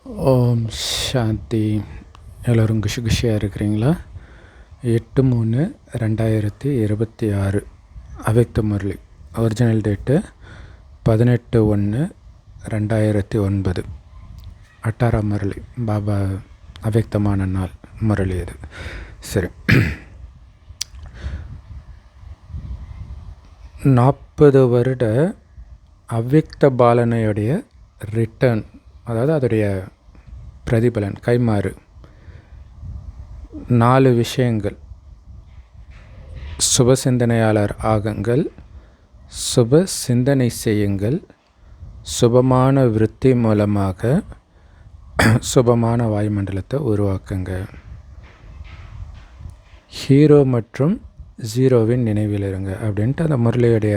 ஓம் சாந்தி. எல்லோரும் குஷியாக இருக்கிறீங்களா? 8/3/2026 அவ்யக்த முரளி. Original date 18/1/2009. அட்டாரா முரளி. பாபா அவ்யக்தமான நாள் முரளி அது. சரி, 40 வருட அவ்யக்த பாலனையுடைய ரிட்டர்ன், அதாவது அதோடைய பிரதிபலன், கைமாறு. 4 விஷயங்கள்: சுப சிந்தனையாளர் ஆகுங்கள், சுப சிந்தனை செய்யுங்கள், சுபமான விருத்தி மூலமாக சுபமான வாயுமண்டலத்தை உருவாக்குங்க. ஹீரோ மற்றும் ஜீரோவின் நினைவில் இருங்க அப்படின்ட்டு அந்த முரளியுடைய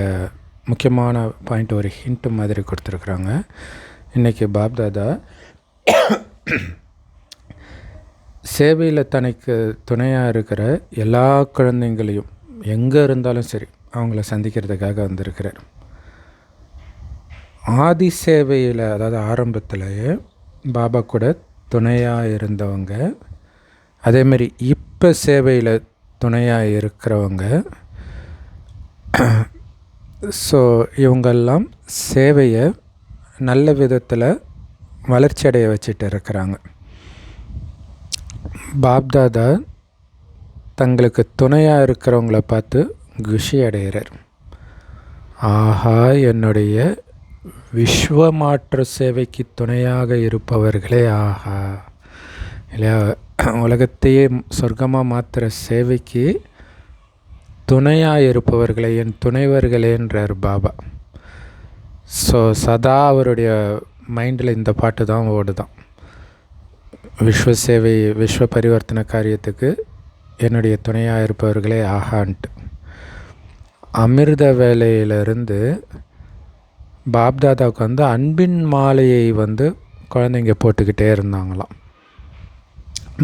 முக்கியமான பாயிண்ட் ஒரு ஹிண்ட் மாதிரி கொடுத்துருக்குறாங்க. இன்றைக்கி பாப்தாதா சேவையில் தனக்கு துணையாக இருக்கிற எல்லா குழந்தைங்களையும் எங்கே இருந்தாலும் சரி அவங்கள சந்திக்கிறதுக்காக வந்திருக்கிறார். ஆதி சேவையில், அதாவது ஆரம்பத்திலேயே பாபா கூட துணையாக இருந்தவங்க, அதேமாரி இப்போ சேவையில் துணையாக இருக்கிறவங்க, ஸோ இவங்கெல்லாம் சேவையை நல்ல விதத்தில் வளர்ச்சி அடைய வச்சுட்டு இருக்கிறாங்க. பாப்தாதா தங்களுக்கு துணையாக இருக்கிறவங்கள பார்த்து குஷி அடைகிறார். ஆஹா, என்னுடைய விஸ்வ மாற்று சேவைக்கு துணையாக இருப்பவர்களே ஆஹா, இல்லையா? உலகத்தையே சொர்க்கமாக மாற்றுற சேவைக்கு துணையாக இருப்பவர்களே என் துணைவர்களேன்றார் பாபா. ஸோ சதா அவருடைய மைண்டில் இந்த பாட்டு தான் ஓடுதான். விஸ்வ சேவை, விஸ்வ பரிவர்த்தனை காரியத்துக்கு என்னுடைய துணையாக இருப்பவர்களே ஆகான்ட்டு. அமிர்த வேலையிலிருந்து பாப்தாதாவுக்கு அன்பின் மாலையை குழந்தைங்க போட்டுக்கிட்டே இருந்தாங்களாம்.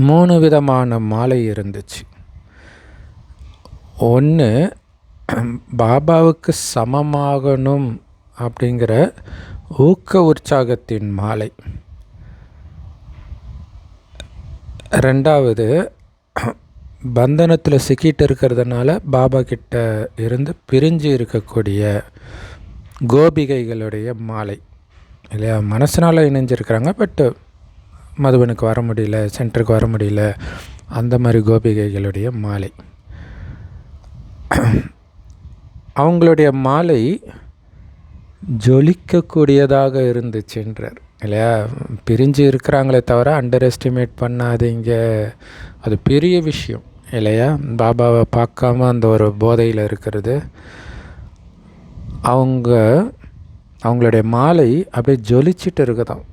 3 விதமான மாலை இருந்துச்சு. ஒன்று, பாபாவுக்கு சமமாகணும் அப்படிங்கிற ஊக்க உற்சாகத்தின் மாலை. 2வது, பந்தனத்தில் சிக்கிட்டு இருக்கிறதுனால பாபா கிட்ட இருந்து பிரிஞ்சு இருக்கக்கூடிய கோபிகைகளுடைய மாலை, இல்லையா? மனசனால் இணைஞ்சிருக்கிறாங்க, பட்டு மதுபனுக்கு வர முடியல, சென்டருக்கு வர முடியல, அந்த மாதிரி கோபிகைகளுடைய மாலை. அவங்களுடைய மாலை ஜொலிக்கக்கூடியதாக இருந்துச்சுன்றார், இல்லையா? பிரிஞ்சு இருக்கிறாங்களே தவிர அண்டர் எஸ்டிமேட் பண்ணாதீங்க, அது பெரிய விஷயம், இல்லையா? பாபாவை பார்க்காம அந்த ஒரு போதையில் இருக்கிறது. அவங்களுடைய மாலை அப்படியே ஜொலிச்சிட்டு இருக்குதான்.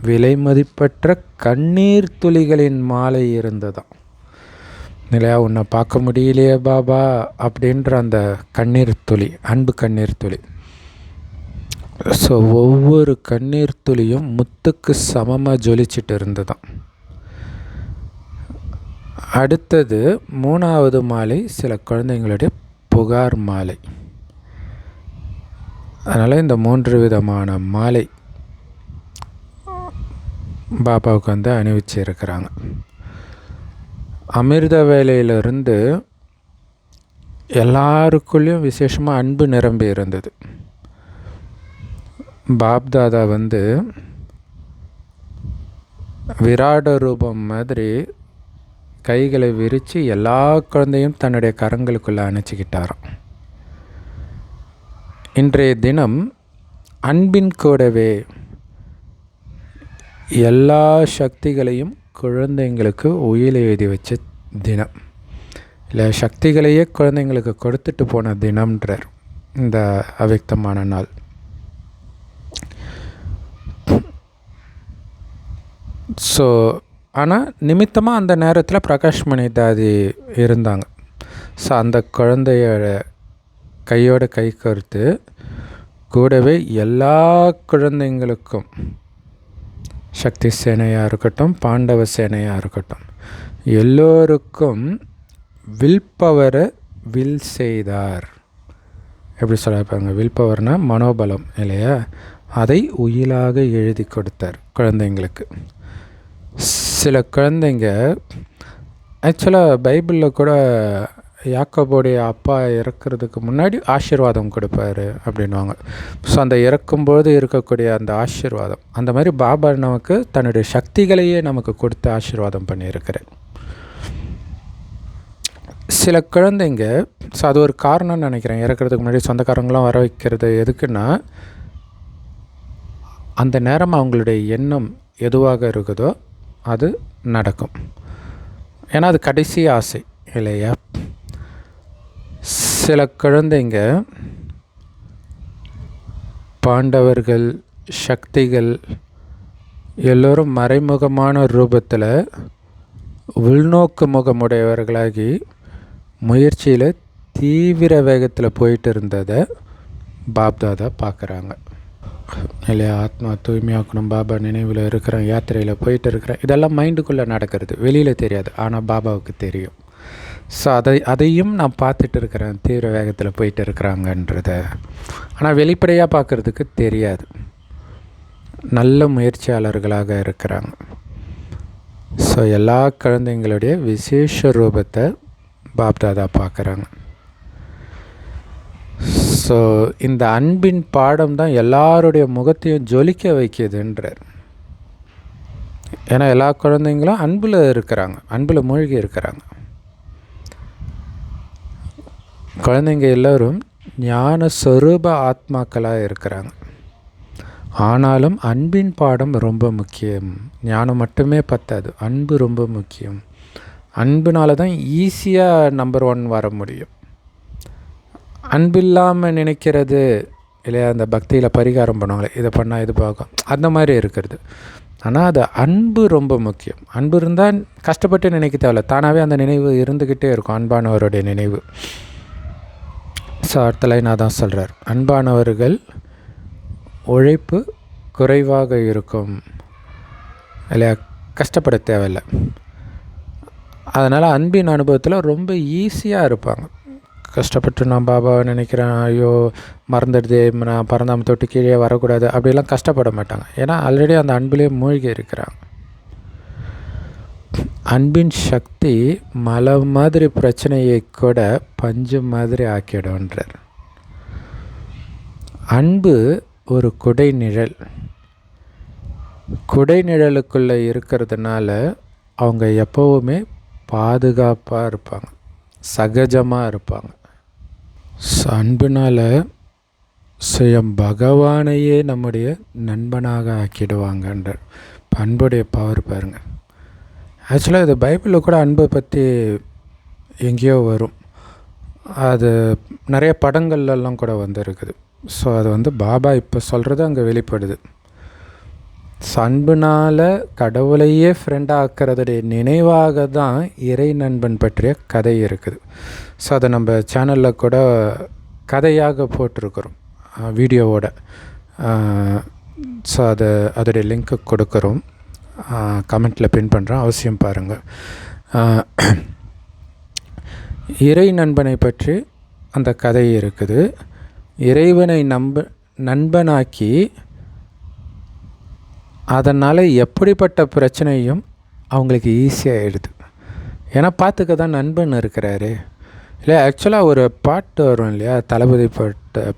விலை மதிப்பற்ற கண்ணீர் துளிகளின் மாலை இருந்ததாம், இல்லையா? உன்னை பார்க்க முடியலையே பாபா அப்படின்ற அந்த கண்ணீர் துளி, அன்பு கண்ணீர் துளி. ஸோ ஒவ்வொரு கண்ணீர் துளியும் முத்துக்கு சமமாக ஜொலிச்சிட்டு இருந்ததாம். அடுத்தது 3வது மாலை சில குழந்தைங்களுடைய புகார் மாலை. அதனால் இந்த 3 விதமான மாலை பாபாவுக்கு அணிவிச்சு இருக்கிறாங்க. அமிர்த வேலையிலிருந்து எல்லாருக்குள்ளேயும் விசேஷமாக அன்பு நிரம்பி இருந்தது. பாப்தாதா விராட ரூபம் மாதிரி கைகளை விரித்து எல்லா குழந்தையும் தன்னுடைய கரங்களுக்குள்ளே அணைச்சிக்கிட்டாராம். இன்றைய தினம் அன்பின் கூடவே எல்லா சக்திகளையும் குழந்தைங்களுக்கு உயிர் எழுதி வச்ச தினம், இல்லை சக்திகளையே குழந்தைங்களுக்கு கொடுத்துட்டு போன தினம்ன்றார் இந்த அவ்யக்தமான நாள். ஸோ ஆனால் நிமித்தமாக அந்த நேரத்தில் பிரகாஷ் மணி தாதி இருந்தாங்க. ஸோ அந்த குழந்தையோட கையோட கை கோர்த்து கூடவே எல்லா குழந்தைங்களுக்கும், சக்தி சேனையாக இருக்கட்டும், பாண்டவ சேனையாக இருக்கட்டும், எல்லோருக்கும் வில் பவரை வில் செய்தார். எப்படி சொல்லியிருப்பாங்க? வில் பவர்னால் மனோபலம், இல்லையா? அதை உயிலாக எழுதி கொடுத்தார் குழந்தைங்களுக்கு. சில குழந்தைங்க ஆக்சுவலாக பைபிளில் கூட யாக்கோபுடைய அப்பா இறக்கிறதுக்கு முன்னாடி ஆசீர்வாதம் கொடுப்பாரு அப்படின்வாங்க. ஸோ அந்த இறக்கும்போது இருக்கக்கூடிய அந்த ஆசீர்வாதம், அந்த மாதிரி பாபா நமக்கு தன்னுடைய சக்திகளையே நமக்கு கொடுத்து ஆசீர்வாதம் பண்ணியிருக்கிறார். சில குழந்தைங்க, ஸோ அது ஒரு காரணம்னு நினைக்கிறேன், இறக்கிறதுக்கு முன்னாடி சொந்தக்காரங்களாம் வர வைக்கிறது எதுக்குன்னா, அந்த நேரம் அவங்களுடைய எண்ணம் எதுவாக இருக்குதோ அது நடக்கும். ஏன்னா அது கடைசி ஆசை இல்லையா? சில குழந்தைங்க பாண்டவர்கள், சக்திகள் எல்லோரும் மறைமுகமான ரூபத்தில் உள்நோக்கு முகமுடையவர்களாகி முயற்சியில் தீவிர வேகத்தில் போயிட்டு இருந்ததை பாப்தாதா பார்க்குறாங்க இல்லையா? ஆத்மா தூய்மையாக்கணும், பாபா நினைவில் இருக்கிறேன், யாத்திரையில் போயிட்டு இருக்கிறேன், இதெல்லாம் மைண்டுக்குள்ளே நடக்கிறது, வெளியில் தெரியாது, ஆனால் பாபாவுக்கு தெரியும். ஸோ அதையும் நான் பார்த்துட்டு இருக்கிறேன், தீவிர வேகத்தில் போயிட்டு இருக்கிறாங்கன்றத. ஆனால் வெளிப்படையாக பார்க்குறதுக்கு தெரியாது. நல்ல முயற்சியாளர்களாக இருக்கிறாங்க. ஸோ எல்லா குழந்தைங்களுடைய விசேஷ ரூபத்தை பாப்தாதா பார்க்குறாங்க. ஸோ இந்த அன்பின் பாடம் தான் எல்லாருடைய முகத்தையும் ஜொலிக்க வைக்கிதுன்றார். ஏன்னா எல்லா குழந்தைங்களும் அன்பில் இருக்கிறாங்க, அன்பில் மூழ்கி இருக்கிறாங்க. குழந்தைங்க எல்லோரும் ஞான சொரூப ஆத்மாக்களாக இருக்கிறாங்க. ஆனாலும் அன்பின் பாடம் ரொம்ப முக்கியம். ஞானம் மட்டுமே பத்தாது, அன்பு ரொம்ப முக்கியம். அன்புனால தான் ஈஸியாக நம்பர் 1 வர முடியும். அன்பு இல்லாமல் நினைக்கிறது இல்லையா, அந்த பக்தியில் பரிகாரம் பண்ணுவாங்களே, இதை பண்ணால் இது பார்க்கும், அந்த மாதிரி இருக்கிறது. ஆனால் அது அன்பு ரொம்ப முக்கியம். அன்பு இருந்தால் கஷ்டப்பட்டு நினைக்க தேவையில்ல, தானாகவே அந்த நினைவு இருந்துக்கிட்டே இருக்கும், அன்பானவருடைய நினைவு. ஸோ அடுத்த லைனாக தான் சொல்கிறார், அன்பானவர்கள் உழைப்பு குறைவாக இருக்கும் இல்லையா, கஷ்டப்பட தேவையில்லை. அதனால் அன்பின் அனுபவத்தில் ரொம்ப ஈஸியாக இருப்பாங்க. கஷ்டப்பட்டு நான் பாபாவை நினைக்கிறேன், ஐயோ மறந்துடுதே, நான் பரந்தாம தொட்டு கீழே வரக்கூடாது, அப்படிலாம் கஷ்டப்பட மாட்டாங்க. ஏன்னா ஆல்ரெடி அந்த அன்பிலே மூழ்கி இருக்கிறாங்க. அன்பின் சக்தி மலை மாதிரி பிரச்சனையை கூட பஞ்சு மாதிரி ஆக்கிடும்ன்றார். அன்பு ஒரு குடை நிழல். குடை நிழலுக்குள்ளே இருக்கிறதுனால அவங்க எப்போவுமே பாதுகாப்பாக இருப்பாங்க, சகஜமாக இருப்பாங்க. அன்பினால் சுயம் பகவானையே நம்முடைய நண்பனாக ஆக்கிடுவாங்கன்ற அன்புடைய பவர் பாருங்கள். ஆக்சுவலாக இது பைபிளில் கூட அன்பை பற்றி எங்கேயோ வரும், அது நிறைய படங்கள்லாம் கூட வந்துருக்குது. ஸோ அது பாபா இப்போ சொல்கிறது அங்கே வெளிப்படுது. அன்புனால் கடவுளையே ஃப்ரெண்டாக ஆக்கிறதுடைய நினைவாக தான் இறை நண்பன் பற்றிய கதை இருக்குது. ஸோ அதை நம்ம சேனலில் கூட கதையாக போட்டிருக்கிறோம் வீடியோவோட. ஸோ அதோடைய லிங்க்கு கொடுக்குறோம், கமெண்ட்டில் பின் பண்ணுறேன், அவசியம் பாருங்கள். இறை நண்பனை பற்றி அந்த கதை இருக்குது. இறைவனை நண்பனாக்கி அதனால் எப்படிப்பட்ட பிரச்சனையும் அவங்களுக்கு ஈஸியாகிடுது. ஏன்னா பார்த்துக்க தான் நண்பன் இருக்கிறாரு இல்லையா. ஆக்சுவலாக ஒரு பாட்டு வரும் இல்லையா, தளபதி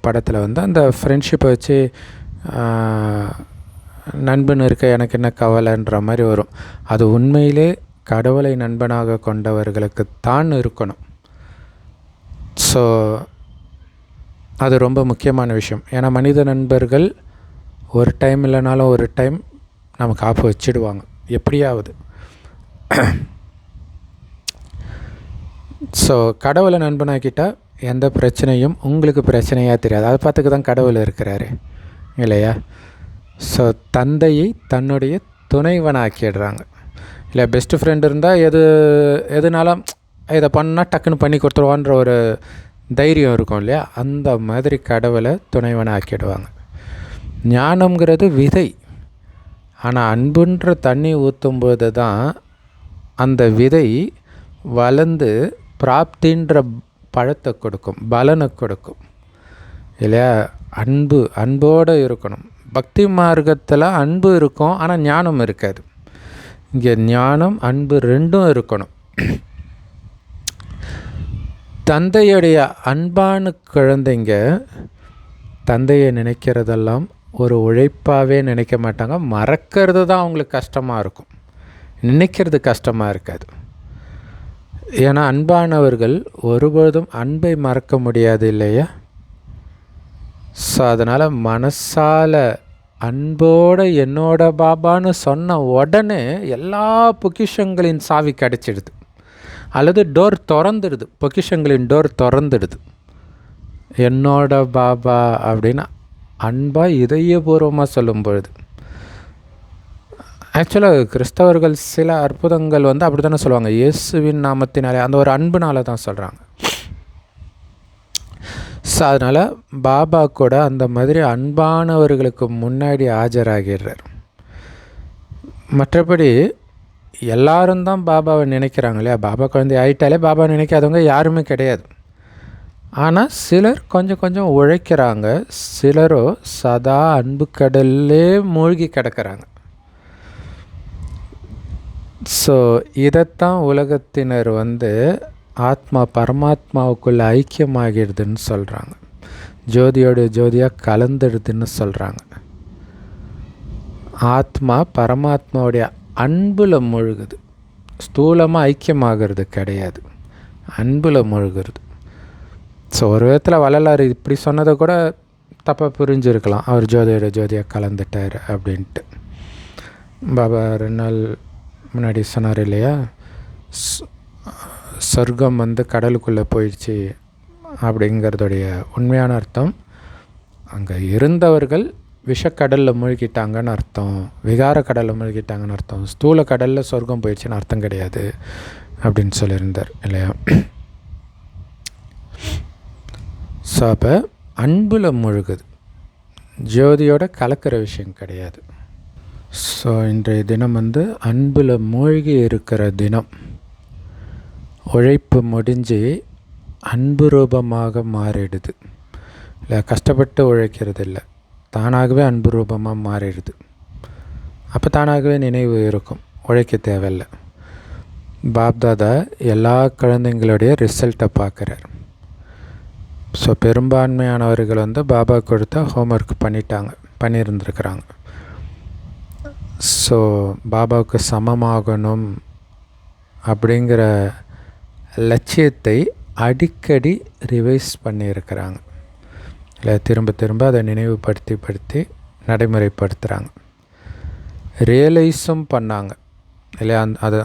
படத்தில் அந்த ஃப்ரெண்ட்ஷிப்பை வச்சு நண்பன் இருக்க எனக்கு என்ன கவலைன்ற மாதிரி வரும். அது உண்மையிலே கடவுளை நண்பனாக கொண்டவர்களுக்கு தான் இருக்கணும். ஸோ அது ரொம்ப முக்கியமான விஷயம். ஏன்னா மனித நண்பர்கள் ஒரு டைம் இல்லைனாலும் ஒரு டைம் நமக்கு ஆப்பு வச்சிடுவாங்க எப்படியாவது. ஸோ கடவுளை நண்பனாக்கிட்டால் எந்த பிரச்சனையும் உங்களுக்கு பிரச்சனையாக தெரியாது. அதை பார்த்துக்க தான் கடவுள் இருக்கிறாரு இல்லையா. ஸோ தந்தையை தன்னுடைய துணைவனாக்கிடுறாங்க இல்லை. பெஸ்ட்டு ஃப்ரெண்ட் இருந்தால் எதுனாலும் இதை பண்ணால் டக்குன்னு பண்ணி கொடுத்துருவான்ற ஒரு தைரியம் இருக்கும் இல்லையா. அந்த மாதிரி கடவுளை துணைவனாக்கிடுவாங்க. ஞானம்ங்கிறது விதை. ஆனால் அன்புன்ற தண்ணி ஊற்றும்போது தான் அந்த விதை வளர்ந்து பிராப்தின்ற பழத்தை கொடுக்கும், பலனை கொடுக்கும் இல்லையா. அன்போடு இருக்கணும். பக்தி மார்க்கத்தில் அன்பு இருக்கும், ஆனால் ஞானம் இருக்காது. இங்கே ஞானம் அன்பு ரெண்டும் இருக்கணும். தந்தையுடைய அன்பான குழந்தைங்க தந்தையை நினைக்கிறதெல்லாம் ஒரு உழைப்பாகவே நினைக்க மாட்டாங்க. மறக்கிறது தான் அவங்களுக்கு கஷ்டமாக இருக்கும், நினைக்கிறது கஷ்டமாக இருக்காது. ஏன்னா அன்பானவர்கள் ஒருபொழுதும் அன்பை மறக்க முடியாது இல்லையா? ஸோ அதனால் மனசால் அன்போடு என்னோட பாபான்னு சொன்ன உடனே எல்லா பொக்கிஷங்களின் சாவி கிடச்சிடுது, அல்லது டோர் திறந்துடுது, பொக்கிஷங்களின் டோர் திறந்துடுது. என்னோட பாபா அப்படின்னு அன்பாக இதயபூர்வமாக சொல்லும் பொழுது. ஆக்சுவலாக கிறிஸ்தவர்கள் சில அற்புதங்கள் அப்படி தானே சொல்லுவாங்க, இயேசுவின் நாமத்தினாலே, அந்த ஒரு அன்புனால தான் சொல்கிறாங்க. ஸோ அதனால் பாபா கூட அந்த மாதிரி அன்பானவர்களுக்கு முன்னாடி ஆஜராகிறார். மற்றபடி எல்லாரும் தான் பாபாவை நினைக்கிறாங்க இல்லையா? பாபா குழந்தை ஆகிட்டாலே பாபா நினைக்காதவங்க யாருமே கிடையாது. ஆனால் சிலர் கொஞ்சம் கொஞ்சம் உழைக்கிறாங்க, சிலரோ சதா அன்பு கடல்லே மூழ்கி கிடக்கிறாங்க. ஸோ இதைத்தான் உலகத்தினர் ஆத்மா பரமாத்மாவுக்குள்ளே ஐக்கியமாகிடுதுன்னு சொல்கிறாங்க, ஜோதியோட ஜோதியாக கலந்துடுதுன்னு சொல்கிறாங்க. ஆத்மா பரமாத்மாவுடைய அன்பில் மூழ்குது, ஸ்தூலமாக ஐக்கியமாகிறது கிடையாது, அன்பில் மூழ்கிறது. ஸோ ஒரு விதத்தில் வள்ளலார் இப்படி சொன்னதை கூட தப்பாக புரிஞ்சிருக்கலாம், அவர் ஜோதியோட ஜோதியாக கலந்துட்டார் அப்படின்ட்டு. பாபா 2 நாள் முன்னாடி சொன்னார் இல்லையா, சொர்க்கம் கடலுக்குள்ளே போயிடுச்சு அப்படிங்கிறதுடைய உண்மையான அர்த்தம், அங்கே இருந்தவர்கள் விஷக்கடலில் மூழ்கிட்டாங்கன்னு அர்த்தம், விகார கடலில் மூழ்கிட்டாங்கன்னு அர்த்தம், ஸ்தூல கடலில் சொர்க்கம் போயிடுச்சுன்னு அர்த்தம் கிடையாது அப்படின்னு சொல்லியிருந்தார் இல்லையா? ஸோ அப்போ அன்பில் மூழ்குது, ஜோதியோட கலக்கிற விஷயம் கிடையாது. ஸோ இன்றைய தினம் அன்பில் மூழ்கி இருக்கிற தினம். உழைப்பு முடிஞ்சு அன்பு ரூபமாக மாறிடுது இல்லை, கஷ்டப்பட்டு உழைக்கிறது இல்லை, தானாகவே அன்பு ரூபமாக மாறிடுது. அப்போ தானாகவே நினைவு இருக்கும், உழைக்க தேவையில்லை. பாப்தாதா எல்லா குழந்தைங்களுடைய ரிசல்ட்டை பார்க்குறார். ஸோ பெரும்பான்மையானவர்கள் பாபா கொடுத்தா ஹோம்ஒர்க் பண்ணியிருந்துருக்குறாங்க. ஸோ பாபாவுக்கு சமமாகணும் அப்படிங்கிற லட்சியத்தை அடிக்கடி ரிவைஸ் பண்ணியிருக்கிறாங்க இல்லை, திரும்ப திரும்ப அதை நினைவுபடுத்தி நடைமுறைப்படுத்துகிறாங்க. ரியலைஸும் பண்ணாங்க இல்லையா,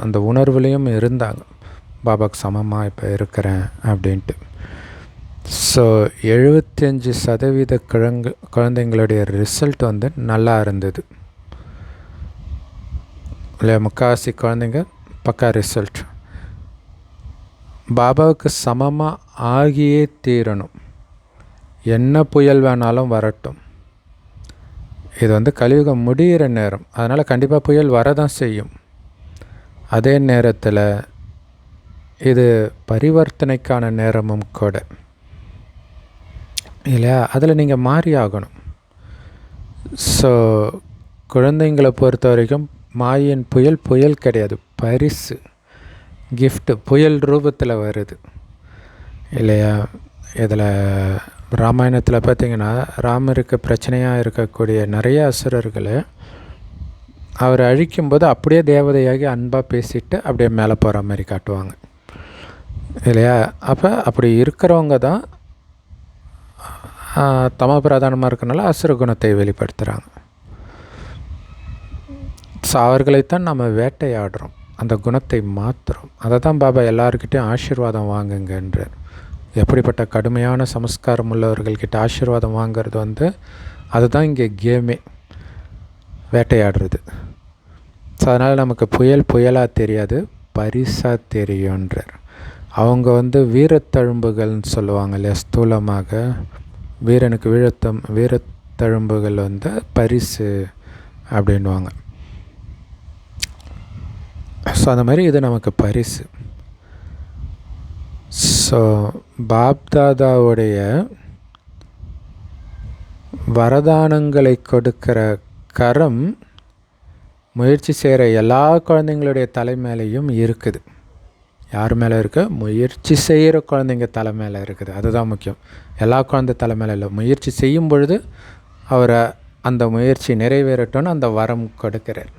அந்த உணர்வுலேயும் இருந்தாங்க, பாபாவுக்கு சமமாக இப்போ இருக்கிறேன் அப்படின்ட்டு. ஸோ 75% குழந்தைங்களுடைய ரிசல்ட் நல்லா இருந்தது இல்லை, முக்கால்வாசி குழந்தைங்க பக்கா ரிசல்ட். பாபாவுக்கு சமமாக ஆகியே தீரணும், என்ன புயல் வேணாலும் வரட்டும். இது கலியுகம் முடிகிற நேரம், அதனால் கண்டிப்பாக புயல் வரதான் செய்யும். அதே நேரத்தில் இது பரிவர்த்தனைக்கான நேரமும் கூட இல்லையா, அதில் நீங்கள் மாறி ஆகணும். ஸோ குழந்தைங்களை பொறுத்த வரைக்கும் மாயின் புயல் கிடையாது, பரிசு, கிஃப்ட்டு புயல் ரூபத்தில் வருது இல்லையா? இதில் ராமாயணத்தில் பார்த்திங்கன்னா, ராமருக்கு பிரச்சனையாக இருக்கக்கூடிய நிறைய அசுரர்களை அவர் அழிக்கும்போது அப்படியே தேவதையாகி அன்பாக பேசிட்டு அப்படியே மேலே போகிற மாதிரி காட்டுவாங்க இல்லையா? அப்போ அப்படி இருக்கிறவங்க தான் தம பிரதானமாக இருக்கனால அசுர குணத்தை வெளிப்படுத்துகிறாங்க. ஸோ அவர்களைத்தான் நம்ம வேட்டையாடுறோம், அந்த குணத்தை மாற்றுறோம். அதை தான் பாபா எல்லாருக்கிட்டையும் ஆசீர்வாதம் வாங்குங்கன்றார். எப்படிப்பட்ட கடுமையான சமஸ்காரம் உள்ளவர்கள்கிட்ட ஆசீர்வாதம் வாங்கிறது அதுதான் இங்கே கேமே, வேட்டையாடுறது. ஸோ அதனால் நமக்கு புயலாக தெரியாது, பரிசாக தெரியுன்றார். அவங்க வீரத்தழும்புகள்னு சொல்லுவாங்க இல்லையா, ஸ்தூலமாக வீரனுக்கு வீரத்தழும்புகள் பரிசு அப்படின்வாங்க. ஸோ அந்த மாதிரி இது நமக்கு பரிசு. ஸோ பாப்தாதாவுடைய வரதானங்களை கொடுக்கிற கரம் முயற்சி செய்கிற எல்லா குழந்தைங்களுடைய தலை மேலேயும் இருக்குது. யார் மேலே இருக்குது? முயற்சி செய்கிற குழந்தைங்க தலை மேலே இருக்குது. அதுதான் முக்கியம். எல்லா குழந்தை தலை மேலே இல்லை. முயற்சி செய்யும் பொழுது அவரை அந்த முயற்சி நிறைவேறட்டும்னு அந்த வரம் கொடுக்கிறார்.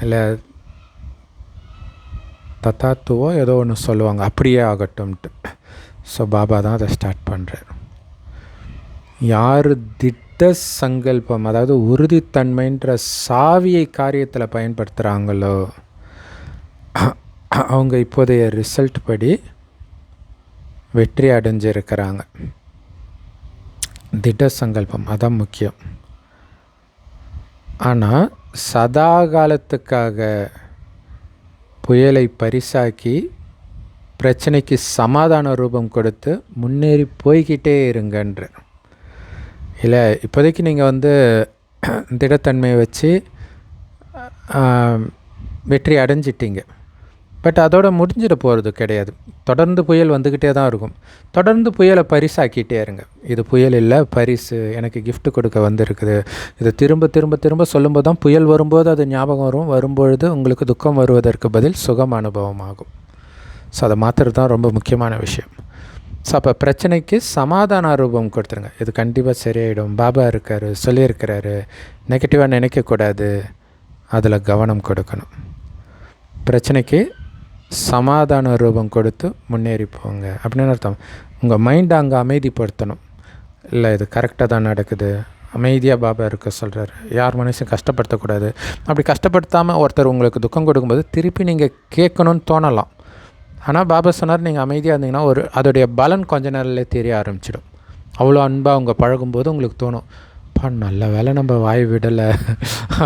இல்லை தத்தாத்துவோ ஏதோ ஒன்று சொல்லுவாங்க, அப்படியே ஆகட்டும்ட்டு. ஸோ பாபா தான் அதை ஸ்டார்ட் பண்ணுறார். யார் திட்ட சங்கல்பம், அதாவது உறுதித்தன்மைன்ற சாவியை காரியத்தில் பயன்படுத்துகிறாங்களோ அவங்க இப்போதைய ரிசல்ட் படி வெற்றி அடைஞ்சிருக்கிறாங்க. திட சங்கல்பம் அதான் முக்கியம். ஆனால் சதா காலத்துக்காக புயலை பரிசாக்கி பிரச்சனைக்கு சமாதான ரூபம் கொடுத்து முன்னேறி போய்கிட்டே இருங்கன்ற. இல்லை இப்போதைக்கு நீங்கள் திடத்தன்மையை வச்சு வெற்றி அடைஞ்சிட்டிங்க. பட் அதோடு முடிஞ்சிட போகிறது கிடையாது. தொடர்ந்து புயல் வந்துக்கிட்டே தான் இருக்கும். தொடர்ந்து புயலை பரிசாக்கிட்டே இருங்க. இது புயல் இல்லை, பரிசு, எனக்கு கிஃப்ட் கொடுக்க வந்திருக்குது. இதை திரும்ப திரும்ப திரும்ப சொல்லும்போது தான் புயல் வரும்போது அது ஞாபகம் வரும். வரும்பொழுது உங்களுக்கு துக்கம் வருவதற்கு பதில் சுகம் அனுபவமாகும். ஸோ அதை மாற்றுறது தான் ரொம்ப முக்கியமான விஷயம். ஸோ அப்போ பிரச்சனைக்கு சமாதான ரூபம் கொடுத்துருங்க. இது கண்டிப்பாக சரியாயிடும், பாபா இருக்கார், சொல்லியிருக்கிறாரு. நெகட்டிவாக நினைக்கக்கூடாது, அதில் கவனம் கொடுக்கணும். பிரச்சனைக்கு சமாதான ரூபம் கொடுத்து முன்னேறி போங்க அப்படின்னு அர்த்தம். உங்கள் மைண்டை அங்கே அமைதிப்படுத்தணும். இல்லை இது கரெக்டாக தான் நடக்குது, அமைதியாக பாபா இருக்க சொல்கிறாரு, யார் மனுஷன் கஷ்டப்படுத்தக்கூடாது. அப்படி கஷ்டப்படுத்தாமல் ஒருத்தர் உங்களுக்கு துக்கம் கொடுக்கும்போது திருப்பி நீங்கள் கேட்கணும்னு தோணலாம். ஆனால் பாபா சொன்னார், நீங்கள் அமைதியாக இருந்தீங்கன்னா அதோடைய பலன் கொஞ்ச நேரத்திலே தெரிய ஆரம்பிச்சிடும். அவ்வளோ அன்பாக அவங்க பழகும்போது உங்களுக்கு தோணும், நல்ல வேலை நம்ம வாய் விடலை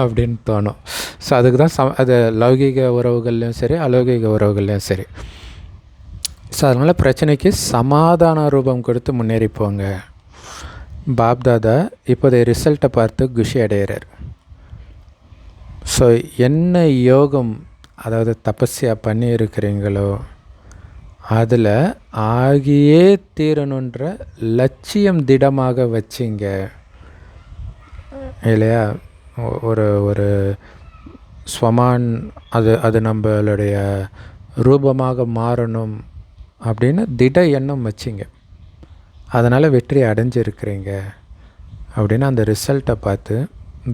அப்படின்னு தோணும். ஸோ அதுக்கு தான் அது லௌகீக உறவுகள்லையும் சரி, அலௌகிக உறவுகள்லையும் சரி. ஸோ அதனால் பிரச்சனைக்கு சமாதான ரூபம் கொடுத்து முன்னேறி போங்க. பாப்தாதா இப்போதைய ரிசல்ட்டை பார்த்து குஷி அடைகிறார். ஸோ என்ன யோகம், அதாவது தபஸ்யா பண்ணி இருக்கிறீங்களோ அதில் ஆகியே தீரணுன்ற லட்சியம் திடமாக வச்சிங்க இல்லையா. ஒரு ஸ்வமான் அது நம்மளுடைய ரூபமாக மாறணும் அப்படின்னு திட எண்ணம் வச்சிங்க. அதனால் வெற்றி அடைஞ்சிருக்கிறீங்க அப்படின்னு அந்த ரிசல்ட்டை பார்த்து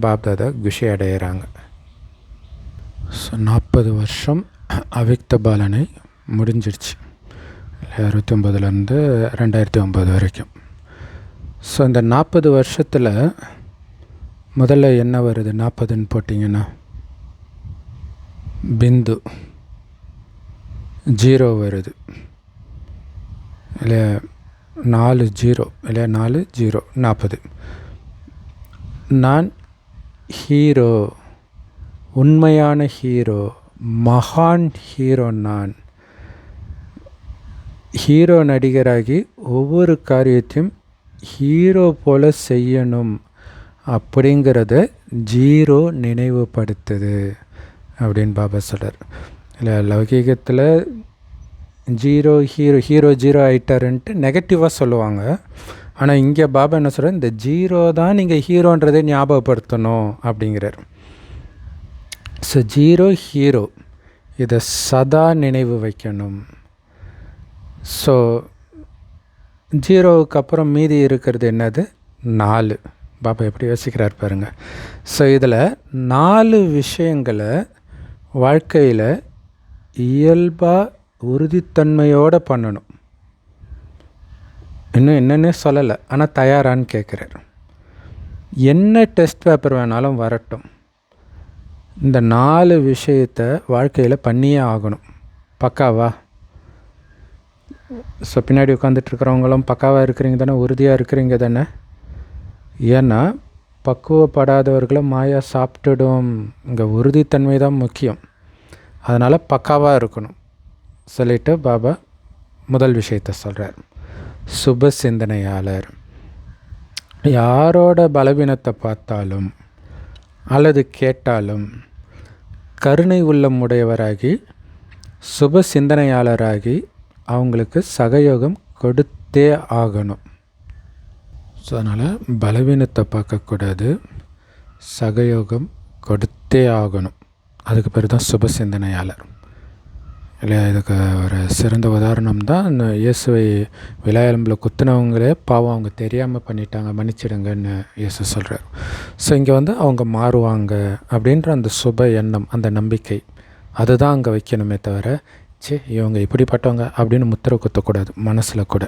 பாப்தாதா குஷி அடைகிறாங்க. ஸோ 40 வருஷம் அவிக்த பாலனை முடிஞ்சிடுச்சு, 69லேருந்து 2009 வரைக்கும். ஸோ இந்த 40 வருஷத்தில் முதல்ல என்ன வருது? 40ன்னு போட்டிங்கன்னா பிந்து 0 வருது இல்லையா. 4 0 இல்லையா, 4 0 40. நான் ஹீரோ, உண்மையான ஹீரோ, மகான் ஹீரோ. நான் ஹீரோ நடிகராகி ஒவ்வொரு காரியத்தையும் ஹீரோ போல் செய்யணும் அப்படிங்கிறத 0 நினைவுபடுத்துது அப்படின்னு பாபா சொல்கிறார். இல்லை லௌகீகத்தில் 0 ஹீரோ 0 ஆகிட்டாருன்ட்டு நெகட்டிவாக சொல்லுவாங்க. ஆனால் இங்கே பாபா என்ன சொல்கிறார், இந்த 0 தான் நீங்கள் ஹீரோன்றதை ஞாபகப்படுத்தணும் அப்படிங்கிறார். ஸோ 0 ஹீரோ, இதை சதா நினைவு வைக்கணும். ஸோ 0வுக்கு அப்புறம் மீதி இருக்கிறது என்னது? 4. பாபா எப்படி யோசிக்கிறார் பாருங்கள். ஸோ இதில் 4 விஷயங்களை வாழ்க்கையில் இயல்பாக உறுதித்தன்மையோடு பண்ணணும். இன்னும் என்னென்னு சொல்லலை, ஆனால் தயாரான்னு கேட்குறார். என்ன டெஸ்ட் பேப்பர் வேணாலும் வரட்டும், இந்த 4 விஷயத்தை வாழ்க்கையில் பண்ணியே ஆகணும். பக்காவா? ஸோ பின்னாடி உட்காந்துட்ருக்கிறவங்களும் பக்காவாக இருக்கிறீங்க தானே, உறுதியாக இருக்கிறீங்க தானே? ஏன்னா பக்குவப்படாதவர்களை மாயா சாப்பிட்டுடும். இங்கே உறுதித்தன்மை தான் முக்கியம். அதனால் பக்காவாக இருக்கணும் சொல்லிவிட்டு பாபா முதல் விஷயத்தை சொல்கிறார். சுப சிந்தனையாளர். யாரோட பலவீனத்தை பார்த்தாலும் அல்லது கேட்டாலும் கருணை உள்ளம் உடையவராகி சுப சிந்தனையாளராகி அவங்களுக்கு சகயோகம் கொடுத்தே ஆகணும். ஸோ அதனால் பலவீனத்தை பார்க்கக்கூடாது, சகயோகம் கொடுத்தே கொடுத்தே ஆகணும். அதுக்கு பேர் தான் சுப சிந்தனையாளர் இல்லையா? இதுக்கு ஒரு சிறந்த உதாரணம் தான் இந்த இயேசுவை விலாயலம்பில் குத்துனவங்களே பாவம் அவங்க தெரியாமல் பண்ணிட்டாங்க, மன்னிச்சிடுங்கன்னு இயேசு சொல்கிறார். ஸோ இங்கே அவங்க மாறுவாங்க அப்படின்ற அந்த சுப எண்ணம், அந்த நம்பிக்கை, அதுதான் அங்கே வைக்கணுமே தவிர இவங்க இப்படிப்பட்டவங்க அப்படின்னு முத்திரை குத்தக்கூடாது மனசில் கூட.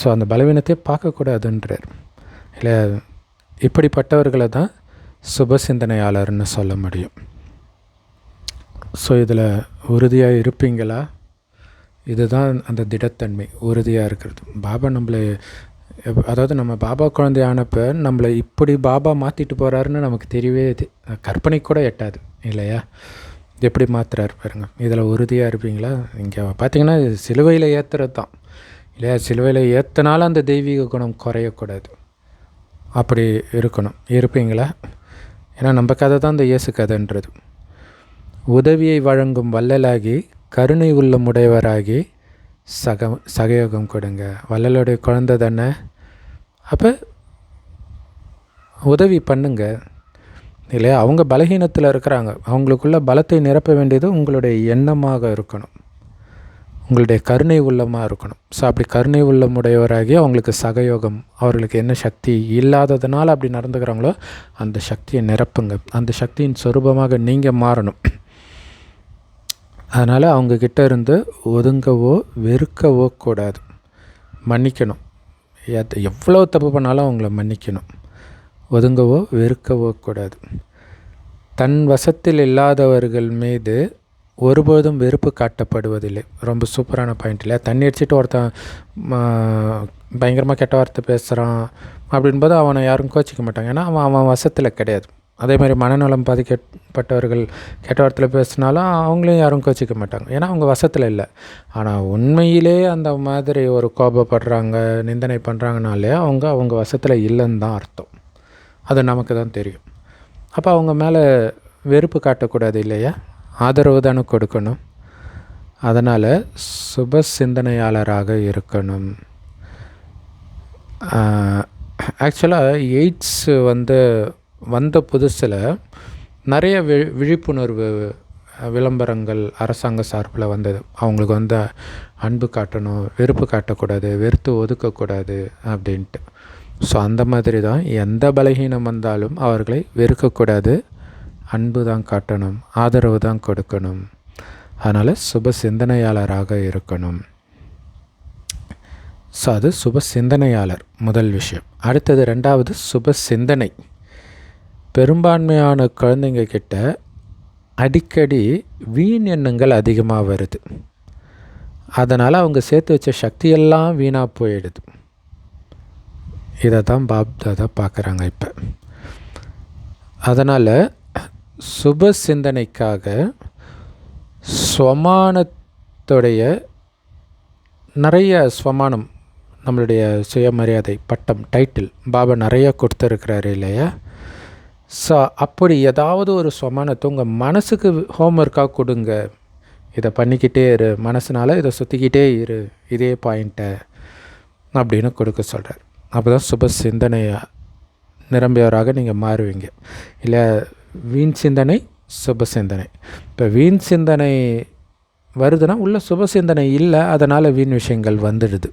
ஸோ அந்த பலவீனத்தை பார்க்கக்கூடாதுன்றார் இல்லை. இப்படிப்பட்டவர்களை தான் சுப சிந்தனையாளர்னு சொல்ல முடியும். ஸோ இதில் உறுதியாக இருப்பீங்களா? இதுதான் அந்த திடத்தன்மை, உறுதியாக இருக்கிறது. பாபா நம்மளை, அதாவது நம்ம பாபா குழந்தையானப்போ நம்மளை இப்படி பாபா மாற்றிட்டு போகிறாருன்னு நமக்கு தெரியவே கற்பனை கூட எட்டாது இல்லையா? எப்படி மாற்றுறாரு பாருங்க. இதில் உறுதியாக இருப்பீங்களா? இங்கே பார்த்திங்கன்னா சிலுவையில் ஏற்றுறது தான் இல்லையா? சிலுவையில் ஏற்றினாலும் அந்த தெய்வீக குணம் குறையக்கூடாது, அப்படி இருக்கணும். இருப்பீங்களா? ஏன்னா நம்ம கதை தான் இந்த இயேசு கதைன்றது. உதவியை வழங்கும் வள்ளலாகி கருணை உள்ளமுடையவராகி சகயோகம் கொடுங்க. வள்ளலுடைய குழந்தை தானே, அப்போ உதவி பண்ணுங்க இல்லையா? அவங்க பலகீனத்தில் இருக்கிறாங்க, அவங்களுக்குள்ள பலத்தை நிரப்ப வேண்டியது உங்களுடைய எண்ணமாக இருக்கணும், உங்களுடைய கருணை உள்ளமாக இருக்கணும். ஸோ அப்படி கருணை உள்ளமுடையவராகி அவங்களுக்கு சகயோகம், அவர்களுக்கு என்ன சக்தி இல்லாததுனால அப்படி நடந்துக்கிறாங்களோ அந்த சக்தியை நிரப்புங்க. அந்த சக்தியின் சொரூபமாக நீங்கள் மாறணும். அதனால் அவங்கக்கிட்ட இருந்து ஒதுங்கவோ வெறுக்கவோ கூடாது, மன்னிக்கணும். எவ்வளோ தப்பு பண்ணாலும் அவங்கள மன்னிக்கணும், ஒதுங்கவோ வெறுக்கவோ கூடாது. தன் வசத்தில் இல்லாதவர்கள் மீது ஒருபோதும் வெறுப்பு காட்டப்படுவதில்லை. ரொம்ப சூப்பரான பாயிண்ட் இல்லையா? தண்ணி அடிச்சுட்டு ஒருத்தன் பயங்கரமாக கெட்ட வார்த்தை பேசுகிறான் அப்படின்போது அவனை யாரும் கோச்சிக்க மாட்டாங்க, ஏன்னா அவன் வசத்தில் கிடையாது. அதே மாதிரி மனநலம் பாதிக்கப்பட்டவர்கள் கெட்ட வார்த்தையில் பேசினாலும் அவங்களையும் யாரும் கோச்சிக்க மாட்டாங்க, ஏன்னா அவங்க வசத்தில் இல்லை. ஆனால் உண்மையிலே அந்த மாதிரி ஒரு கோபப்படுறாங்க, நிந்தனை பண்ணுறாங்கனாலே அவங்க வசத்தில் இல்லைன்னு தான் அர்த்தம். அது நமக்கு தான் தெரியும். அப்போ அவங்க மேலே வெறுப்பு காட்டக்கூடாது இல்லையா? ஆதரவு தானே கொடுக்கணும். அதனால் சுப சிந்தனையாளராக இருக்கணும். ஆக்சுவலாக எய்ட்ஸ் வந்த புதுசில் நிறைய விழிப்புணர்வு விளம்பரங்கள் அரசாங்க சார்பில் வந்தது. அவங்களுக்கு அன்பு காட்டணும், வெறுப்பு காட்டக்கூடாது, வெறுத்து ஒதுக்கக்கூடாது அப்படின்ட்டு. ஸோ அந்த மாதிரி தான் எந்த பலகீனம் வந்தாலும் அவர்களை வெறுக்கக்கூடாது, அன்பு தான் காட்டணும், ஆதரவு தான் கொடுக்கணும். அதனால் சுப சிந்தனையாளராக இருக்கணும். ஸோ அது சுப சிந்தனையாளர் முதல் விஷயம். அடுத்தது ரெண்டாவது சுப சிந்தனை. பெரும்பான்மையான குழந்தைங்க கிட்ட அடிக்கடி வீண் எண்ணங்கள் அதிகமாக வருது. அதனால் அவங்க சேர்த்து வச்ச சக்தியெல்லாம் வீணாக போயிடுது. இதை தான் பாப்தாதா பார்க்குறாங்க இப்போ. அதனால் சுப சிந்தனைக்காக ஸ்வமானத்துடைய நிறைய ஸ்வமானம், நம்மளுடைய சுயமரியாதை பட்டம், டைட்டில் பாபா நிறைய கொடுத்துருக்கிறாரு இல்லையா? ஸோ அப்படி ஏதாவது ஒரு ஸ்வமானத்தை உங்கள் மனசுக்கு ஹோம்ஒர்க்காக கொடுங்க. இதை பண்ணிக்கிட்டே இரு, மனசுனால் இதை சுற்றிக்கிட்டே இரு, இதே பாயிண்ட்டை அப்படின்னு கொடுக்க சொல்கிறார். அப்போ தான் சுப சிந்தனையை நிரம்பியவராக நீங்கள் மாறுவீங்க இல்லை? வீண் சிந்தனை, சுப சிந்தனை. இப்போ வீண் சிந்தனை வருதுன்னா உள்ள சுப சிந்தனை இல்லை, அதனால் வீண் விஷயங்கள் வந்துடுது.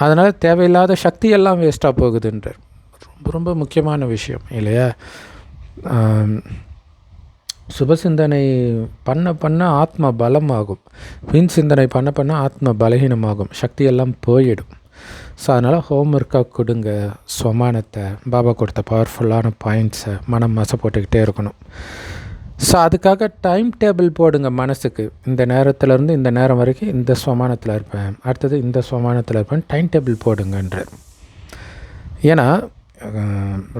அதனால் தேவையில்லாத சக்தியெல்லாம் வேஸ்ட்டாக போகுதுன்றார். ரொம்ப ரொம்ப முக்கியமான விஷயம் இல்லையா? சுப சிந்தனை பண்ண ஆத்ம பலமாகும், வீண் சிந்தனை பண்ண ஆத்ம பலகீனமாகும், சக்தியெல்லாம் போயிடும். ஸோ அதனால் ஹோம்ஒர்க்காக கொடுங்க ஸ்வமானத்தை, பாபா கொடுத்த பவர்ஃபுல்லான பாயிண்ட்ஸை மனம் மசை போட்டுக்கிட்டே இருக்கணும். ஸோ அதுக்காக டைம் டேபிள் போடுங்க மனசுக்கு. இந்த நேரத்துலேருந்து இந்த நேரம் வரைக்கும் இந்த ஸ்வமானத்தில் இருப்பேன், அடுத்தது இந்த ஸ்வமானத்தில் இருப்பேன், டைம் டேபிள் போடுங்கன்ற. ஏன்னா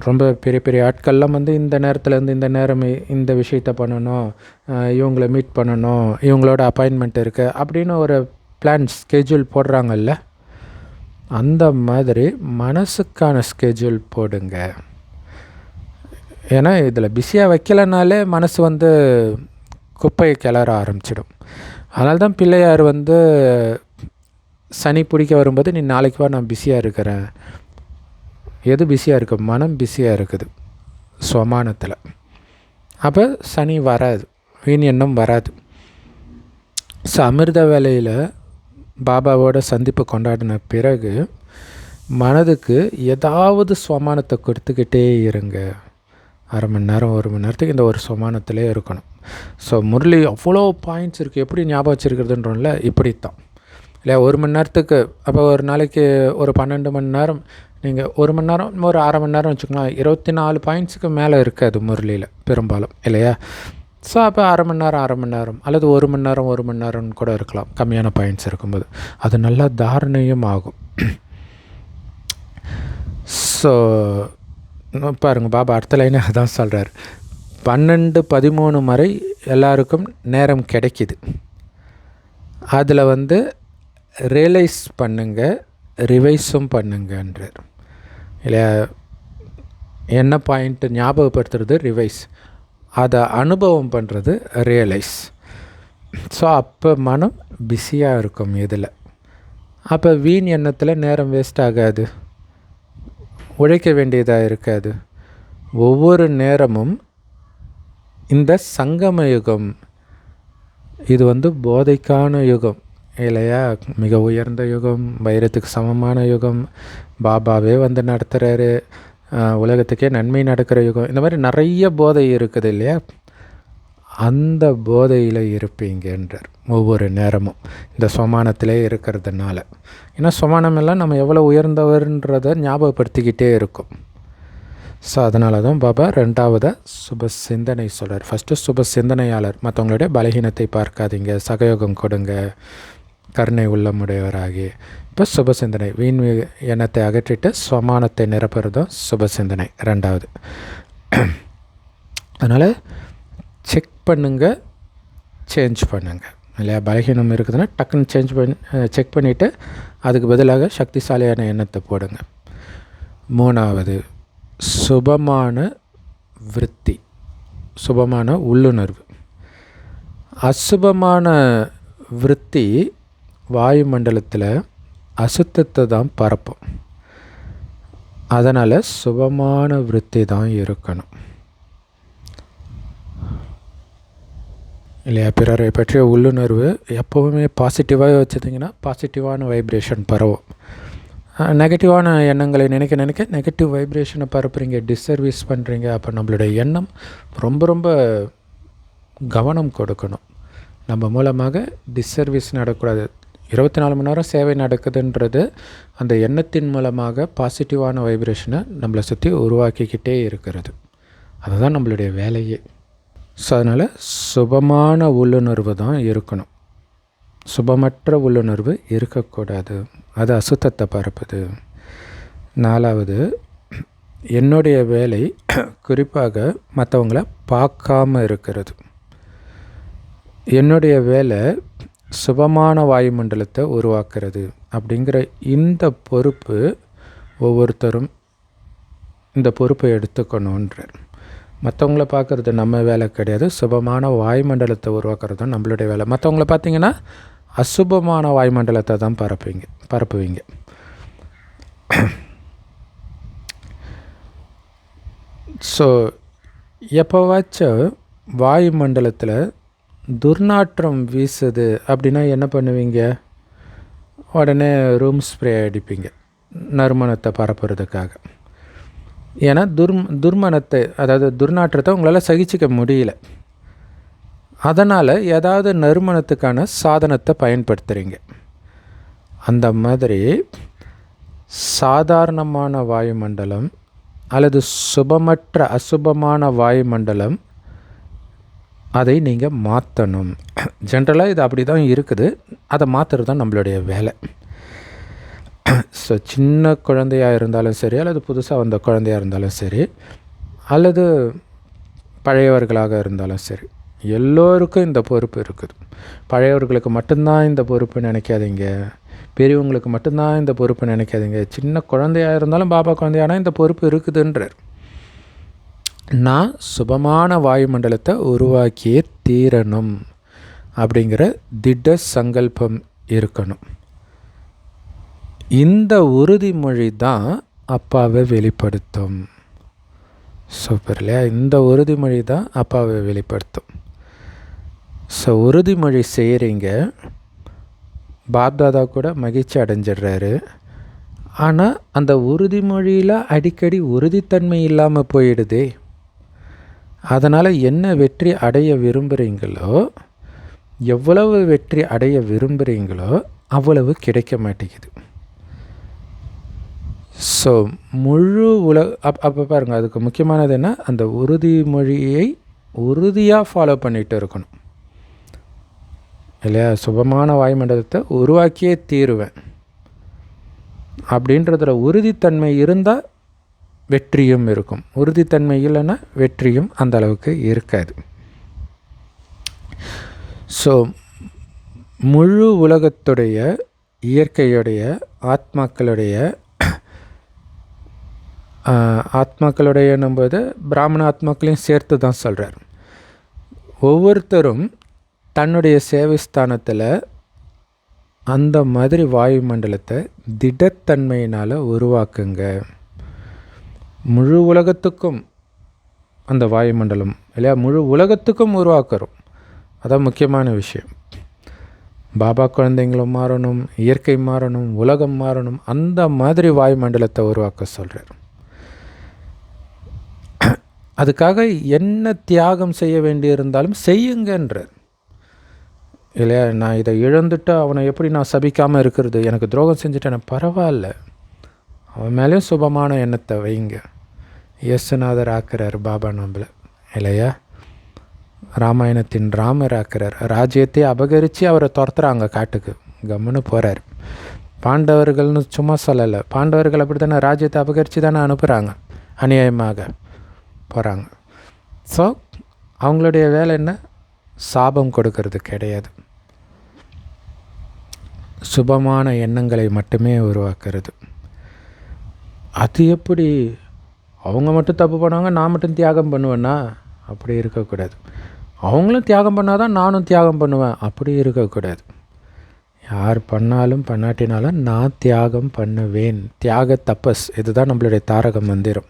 ரொம்ப பெரிய பெரிய ஆட்கள்லாம் இந்த நேரத்துலேருந்து இந்த நேரம் இந்த விஷயத்த பண்ணணும், இவங்கள மீட் பண்ணணும், இவங்களோட அப்பாயின்மெண்ட் இருக்குது அப்படின்னு ஒரு பிளான் ஸ்கெட்யூல் போடுறாங்கல்ல, அந்த மாதிரி மனசுக்கான ஸ்கெட்யூல் போடுங்க. ஏன்னா இதில் பிஸியாக வைக்கலைனாலே மனசு குப்பையை கிளற ஆரம்பிச்சிடும். அதனால தான் பிள்ளையார் சனி பிடிக்க வரும்போது நீ நாளைக்கு வா, நான் பிஸியாக இருக்கிறேன். எது பிஸியாக இருக்குது? மனம் பிஸியாக இருக்குது. ஸ்வமானத்தில். அப்போ சனி வராது, வீண் எண்ணம் வராது. ஸோ அமிர்த வேலையில் பாபாவோட சந்திப்பு கொண்டாடின பிறகு மனதுக்கு ஏதாவது ஸ்வமானத்தை கொடுத்துக்கிட்டே இருங்க. அரை மணி நேரம் 1 மணி நேரத்துக்கு இந்த ஒரு ஸ்வமானத்திலே இருக்கணும். ஸோ முரளி அவ்வளோ பாயிண்ட்ஸ் இருக்குது, எப்படி ஞாபகம் வச்சுருக்கிறதுன்றோம்ல, இப்படித்தான் இல்லையா? 1 மணி நேரத்துக்கு அப்போ ஒரு நாளைக்கு ஒரு 12 மணி நேரம், நீங்கள் 1 மணி நேரம் ஒரு அரை மணி நேரம் வச்சுக்கலாம், 24 பாயிண்ட்ஸுக்கு மேலே இருக்காது முரளியில் பெரும்பாலும் இல்லையா? ஸோ அப்போ அரை மணி நேரம் அல்லது 1 மணி நேரம்னு கூட இருக்கலாம் கம்மியான பாயிண்ட்ஸ் இருக்கும்போது. அது நல்லா தாரணையும் ஆகும். ஸோ பாருங்கள், பாபா அடுத்த லைனே அதான் சொல்கிறார். 12-13 வரை எல்லாருக்கும் நேரம் கிடைக்கிது. அதில் ரியலைஸ் பண்ணுங்க, ரிவைஸும் பண்ணுங்கன்றார் இல்லையா? என்ன பாயிண்ட்டு ஞாபகப்படுத்துறது ரிவைஸ், அதை அனுபவம் பண்ணுறது ரியலைஸ். ஸோ அப்போ மனம் பிஸியாக இருக்கும் இதில். அப்போ வீண் எண்ணத்தில் நேரம் வேஸ்ட் ஆகாது, உழைக்க வேண்டியதாக இருக்காது. ஒவ்வொரு நேரமும் இந்த சங்கம யுகம், இது போதைக்கான யுகம் இல்லையா? மிக உயர்ந்த யுகம், வைரத்துக்கு சமமான யுகம், பாபாவே நடத்துகிறாரு, உலகத்துக்கே நன்மை நடக்கிற யுகம். இந்த மாதிரி நிறைய போதை இருக்குது இல்லையா? அந்த போதையில் இருப்பீங்கன்றார் ஒவ்வொரு நேரமும் இந்த சொமானத்திலே இருக்கிறதுனால. ஏன்னா சொமானமெல்லாம் நம்ம எவ்வளோ உயர்ந்தவர்ன்றதை ஞாபகப்படுத்திக்கிட்டே இருக்கும். ஸோ அதனால தான் பாபா 2வது சுப சிந்தனை சொல்கிறார். ஃபஸ்ட்டு சுப சிந்தனையாளர், மற்றவங்களுடைய பலகீனத்தை பார்க்காதீங்க, சகயோகம் கொடுங்க, கருணை உள்ளமுடையவராகி. இப்போ சுப சிந்தனை, வீண் எண்ணத்தை அகற்றிட்டு ஸ்வமானத்தை நிரப்புறதும் சுப சிந்தனை 2வது. அதனால் செக் பண்ணுங்க, சேஞ்ச் பண்ணுங்க இல்லையா? பலகீனம் இருக்குதுன்னா டக்குன்னு செக் பண்ணிவிட்டு அதுக்கு பதிலாக சக்திசாலியான எண்ணத்தை போடுங்க. 3வது சுபமான விருத்தி, சுபமான உள்ளுணர்வு. அசுபமான விருத்தி வாயுமண்டலத்தில் அசுத்தத்தை தான் பரப்பும். அதனால் சுபமான விருத்தி தான் இருக்கணும் இல்லையா? பிறரை பற்றிய உள்ளுணர்வு எப்போவுமே பாசிட்டிவாக வச்சுருந்தீங்கன்னா பாசிட்டிவான வைப்ரேஷன் பரவும். நெகட்டிவான எண்ணங்களை நினைக்க நெகட்டிவ் வைப்ரேஷனை பரப்புறீங்க, டிஸ்சர்வீஸ் பண்ணுறீங்க. அப்போ நம்மளுடைய எண்ணம் ரொம்ப கவனம் கொடுக்கணும். நம்ம மூலமாக டிஸ்சர்வீஸ் நடக்கக்கூடாது. 24 மணி நேரம் சேவை நடக்குதுன்றது அந்த எண்ணத்தின் மூலமாக பாசிட்டிவான வைப்ரேஷனை நம்மளை சுற்றி உருவாக்கிக்கிட்டே இருக்கிறது. அதுதான் நம்மளுடைய வேலையே. ஸோ அதனால் சுபமான உள்ளுணர்வு தான் இருக்கணும், சுபமற்ற உள்ளுணர்வு இருக்கக்கூடாது. அது அசுத்தத்தை பரப்புது. 4வது என்னுடைய வேலை குறிப்பாக மற்றவங்கள பார்க்காம இருக்கிறது. என்னுடைய வேலை சுபமான வாயுமண்டலத்தை உருவாக்குறது அப்படிங்கிற இந்த பொறுப்பு ஒவ்வொருத்தரும் இந்த பொறுப்பை எடுத்துக்கணுன்றார். மற்றவங்கள பார்க்குறது நம்ம வேலை கிடையாது, சுபமான வாயுமண்டலத்தை உருவாக்குறது தான் நம்மளுடைய வேலை. மற்றவங்கள பார்த்திங்கன்னா அசுபமான வாயுமண்டலத்தை தான் பரப்புவீங்க. ஸோ எப்போவாச்சும் வாயுமண்டலத்தில் துர்நாற்றம் வீசுது அப்படின்னா என்ன பண்ணுவீங்க? உடனே ரூம் ஸ்ப்ரே அடிப்பீங்க நறுமணத்தை பரப்புறதுக்காக. ஏன்னா துர்மணத்தை, அதாவது துர்நாற்றத்தை உங்களால் சகிச்சிக்க முடியல. அதனால் ஏதாவது நறுமணத்துக்கான சாதனத்தை பயன்படுத்துகிறீங்க. அந்த மாதிரி சாதாரணமான வாயுமண்டலம் அல்லது சுபமற்ற அசுபமான வாயுமண்டலம், அதை நீங்கள் மாற்றணும். ஜென்ரலாக இது அப்படி தான் இருக்குது, அதை மாற்றுறது தான் நம்மளுடைய வேலை. ஸோ சின்ன குழந்தையாக இருந்தாலும் சரி, அல்லது புதுசாக வந்த குழந்தையாக இருந்தாலும் சரி, அல்லது பழையவர்களாக இருந்தாலும் சரி, எல்லோருக்கும் இந்த பொறுப்பு இருக்குது. பழையவர்களுக்கு மட்டும்தான் இந்த பொறுப்பு நினைக்காதீங்க, பெரியவங்களுக்கு மட்டும்தான் இந்த பொறுப்பு நினைக்காதீங்க. சின்ன குழந்தையாக இருந்தாலும் பாபா குழந்தையானால் இந்த பொறுப்பு இருக்குதுன்றார். நான் சுபமான வாயுமண்டலத்தை உருவாக்கியே தீரணும் அப்படிங்கிற திட சங்கல்பம் இருக்கணும். இந்த உறுதிமொழி தான் அப்பாவை வெளிப்படுத்தும். சூப்பர் இல்லையா? இந்த உறுதிமொழி தான் அப்பாவை வெளிப்படுத்தும். ஸோ உறுதிமொழி செய்கிறீங்க, பாப்தாதா கூட மகிழ்ச்சி அடைஞ்சிடுறாரு. ஆனால் அந்த உறுதிமொழியில் அடிக்கடி உறுதித்தன்மை இல்லாமல் போயிடுதே. அதனால் என்ன வெற்றி அடைய விரும்புகிறீங்களோ, எவ்வளவு வெற்றி அடைய விரும்புகிறீங்களோ அவ்வளவு கிடைக்க மாட்டேங்குது. ஸோ முழு அப்போ பாருங்கள், அதுக்கு முக்கியமானது என்ன, அந்த உறுதிமொழியை உறுதியாக ஃபாலோ பண்ணிகிட்டு இருக்கணும் இல்லையா? சுபமான வாயுமண்டலத்தை உருவாக்கியே தீருவேன் அப்படின்றதுல உறுதித்தன்மை இருந்தால் வெற்றியும் இருக்கும். உறுதித்தன்மை இல்லைன்னா வெற்றியும் அந்த அளவுக்கு இருக்காது. ஸோ முழு உலகத்துடைய, இயற்கையுடைய, ஆத்மாக்களுடைய நம்போது பிராமண ஆத்மாக்களையும் சேர்த்து தான் சொல்கிறார். ஒவ்வொருத்தரும் தன்னுடைய சேவை ஸ்தானத்தில் அந்த மாதிரி வாயுமண்டலத்தை திடத்தன்மையினால் உருவாக்குங்க. முழு உலகத்துக்கும் அந்த வாயுமண்டலம் இல்லையா, முழு உலகத்துக்கும் உருவாக்குறோம். அதான் முக்கியமான விஷயம். பாபா குழந்தைங்களும் மாறணும், இயற்கை மாறணும், உலகம் மாறணும். அந்த மாதிரி வாயுமண்டலத்தை உருவாக்க சொல்கிறார். அதுக்காக என்ன தியாகம் செய்ய வேண்டியிருந்தாலும் செய்யுங்கன்றார் இல்லையா? நான் இதை இழந்துட்டு அவனை எப்படி நான் சபிக்காமல் இருக்கிறது, எனக்கு துரோகம் செஞ்சுட்டேன், பரவாயில்ல, அவன் மேலேயும் சுபமான எண்ணத்தை வைங்க. இயேசுநாதர் ஆக்குறார் பாபா நம்மளை இல்லையா? ராமாயணத்தின் ராமர் ஆக்குறார். ராஜ்யத்தை அபகரித்து அவரை துரத்துறாங்க, காட்டுக்கு கம்முன்னு போகிறார். பாண்டவர்கள்னு சும்மா சொல்லலை, பாண்டவர்கள் அப்படி தானே ராஜ்யத்தை அபகரித்து தானே அனுப்புகிறாங்க, அநியாயமாக போகிறாங்க. ஸோ அவங்களுடைய வேலை என்ன, சாபம் கொடுக்கறது கிடையாது, சுபமான எண்ணங்களை மட்டுமே உருவாக்குறது. அது எப்படி அவங்க மட்டும் தப்பு பண்ணுவாங்க, நான் மட்டும் தியாகம் பண்ணுவேன்னா? அப்படி இருக்கக்கூடாது. அவங்களும் தியாகம் பண்ணால் தான் நானும் தியாகம் பண்ணுவேன், அப்படி இருக்கக்கூடாது. யார் பண்ணாலும் பண்ணாட்டினாலும் நான் தியாகம் பண்ணுவேன். தியாக தபஸ், இதுதான் நம்மளுடைய தாரக மந்திரம்.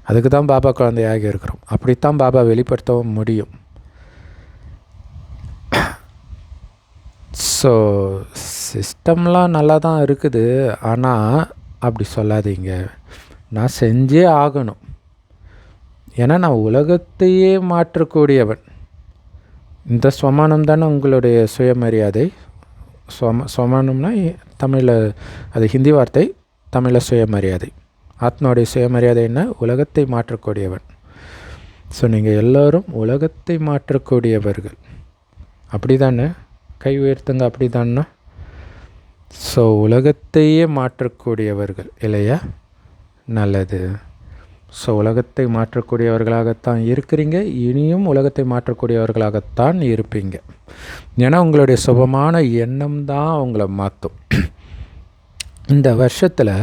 அதுக்கு தான் பாபா குழந்தையாக இருக்கிறோம். அப்படித்தான் பாபா வெளிப்படுத்தவும் முடியும். ஸோ சிஸ்டம்லாம் நல்லா தான் இருக்குது, ஆனால் அப்படி சொல்லாதீங்க, நான் செஞ்சே ஆகணும். ஏன்னா நான் உலகத்தையே மாற்றக்கூடியவன். இந்த ஸ்வமானம் தானே உங்களுடைய சுயமரியாதை. ஸ்வமானம்னா தமிழில் அது ஹிந்தி வார்த்தை, தமிழில் சுயமரியாதை. ஆத்மாவுடைய சுயமரியாதை என்ன, உலகத்தை மாற்றக்கூடியவன். ஸோ நீங்கள் எல்லோரும் உலகத்தை மாற்றக்கூடியவர்கள், அப்படி தானே? கை உயர்த்துங்க, அப்படி தானே? ஸோ உலகத்தையே மாற்றக்கூடியவர்கள் இல்லையா? நல்லது. ஸோ உலகத்தை மாற்றக்கூடியவர்களாகத்தான் இருக்கிறீங்க, இனியும் உலகத்தை மாற்றக்கூடியவர்களாகத்தான் இருப்பீங்க. ஏன்னா உங்களுடைய சுபமான எண்ணம் தான் உங்களை மாற்றும். இந்த வருஷத்தில்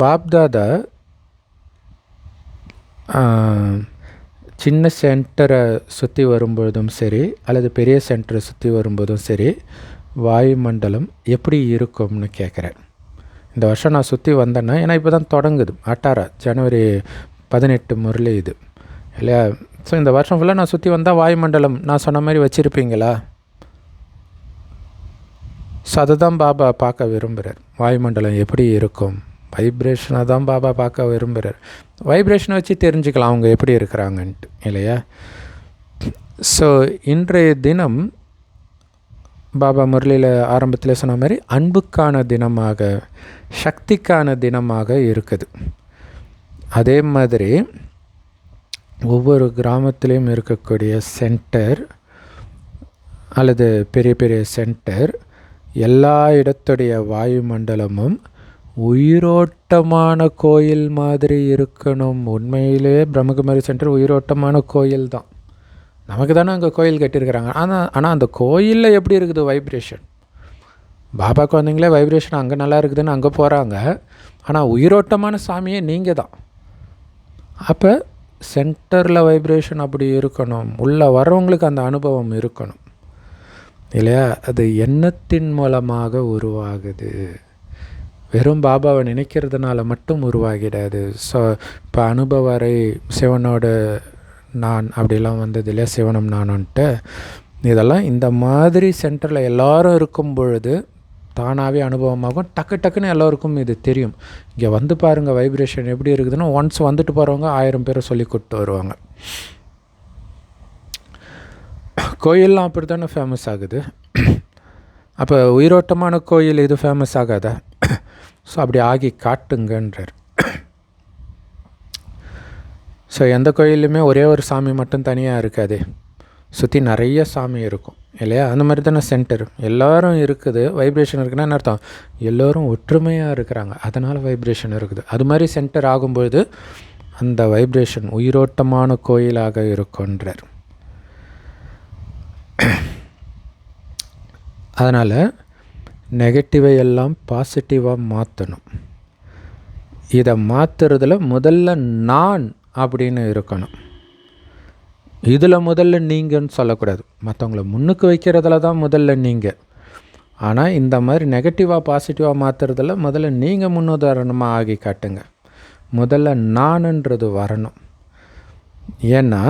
பாப்தாதா சின்ன சென்டரை சுற்றி வரும்போதும் சரி, அல்லது பெரிய சென்டரை சுற்றி வரும்போதும் சரி, வாயுமண்டலம் எப்படி இருக்கும்னு கேட்குறேன். இந்த வருஷம் நான் சுற்றி வந்தேன்னா, ஏன்னா இப்போ தான் தொடங்குது, அட்டாரா ஜனவரி 18 முரளி இது இல்லையா? ஸோ இந்த வருஷம் ஃபுல்லாக நான் சுற்றி வந்தால் வாயுமண்டலம் நான் சொன்ன மாதிரி வச்சுருப்பீங்களா? ஸோ அதை தான் பாபா பார்க்க விரும்புகிறார். வாயுமண்டலம் எப்படி இருக்கும், வைப்ரேஷனை தான் பாபா பார்க்க விரும்புகிறார். வைப்ரேஷனை வச்சு தெரிஞ்சுக்கலாம் அவங்க எப்படி இருக்கிறாங்கன்ட்டு இல்லையா? ஸோ இன்றைய தினம் பாபா முரளியில் ஆரம்பத்தில் சொன்ன மாதிரி அன்புக்கான தினமாக, சக்திக்கான தினமாக இருக்குது. அதே மாதிரி ஒவ்வொரு கிராமத்திலையும் இருக்கக்கூடிய சென்டர் அல்லது பெரிய பெரிய சென்டர், எல்லா இடத்துடைய வாயுமண்டலமும் உயிரோட்டமான கோயில் மாதிரி இருக்கணும். உண்மையிலே பிரம்மகுமாரி சென்டர் உயிரோட்டமான கோயில் தான். நமக்கு தானே அங்கே கோயில் கட்டியிருக்கிறாங்க. ஆனால் அந்த கோயிலில் எப்படி இருக்குது வைப்ரேஷன்? பாபா குழந்தைங்களே வைப்ரேஷன் அங்கே நல்லா இருக்குதுன்னு அங்கே போகிறாங்க. ஆனால் உயிரோட்டமான சாமியே நீங்கள் தான். அப்போ சென்டரில் வைப்ரேஷன் அப்படி இருக்கணும், உள்ளே வர்றவங்களுக்கு அந்த அனுபவம் இருக்கணும் இல்லையா? அது எண்ணத்தின் மூலமாக உருவாகுது. வெறும் பாபாவை நினைக்கிறதுனால மட்டும் உருவாகிடாது. ஸோ இப்போ அனுபவரை சிவனோட நான் அப்படிலாம் வந்தது இல்லையா, சிவனும் நானுன்ட்டு. இதெல்லாம் இந்த மாதிரி சென்டரில் எல்லோரும் இருக்கும் பொழுது தானாகவே அனுபவமாகும். டக்கு டக்குன்னு எல்லோருக்கும் இது தெரியும். இங்கே வந்து பாருங்கள் வைப்ரேஷன் எப்படி இருக்குதுன்னு ஒன்ஸ் வந்துட்டு போகிறவங்க 1000 பேரை சொல்லி கூப்பிட்டு வருவாங்க. கோயிலெலாம் அப்படி தானே ஃபேமஸ் ஆகுது. அப்போ உயிரோட்டமான கோயில் இது ஃபேமஸ் ஆகாதா? ஸோ அப்படி ஆகி காட்டுங்கன்றார். ஸோ எந்த கோயிலுமே ஒரே ஒரு சாமி மட்டும் தனியாக இருக்காது, சுற்றி நிறைய சாமி இருக்கும் இல்லையா? அந்த மாதிரி தானே சென்டர். எல்லோரும் இருக்குது, வைப்ரேஷன் இருக்குன்னா என்ன அர்த்தம்? எல்லோரும் ஒற்றுமையாக இருக்கிறாங்க, அதனால் வைப்ரேஷன் இருக்குது. அது மாதிரி சென்டர் ஆகும்பொழுது அந்த வைப்ரேஷன் உயிரோட்டமான கோயிலாக இருக்குன்றார். அதனால் நெகட்டிவை எல்லாம் பாசிட்டிவாக மாற்றணும். இதை மாற்றுறதுல முதல்ல நான் அப்படின்னு இருக்கணும். இதில் முதல்ல நீங்கன்னு சொல்லக்கூடாது. மற்றவங்கள முன்னுக்கு வைக்கிறதுல தான் முதல்ல நீங்கள். ஆனால் இந்த மாதிரி நெகட்டிவாக பாசிட்டிவாக மாற்றுறதுல முதல்ல நீங்கள் முன்னுதாரணமாக ஆகி காட்டுங்க. முதல்ல நானுன்றது வரணும். ஏன்னா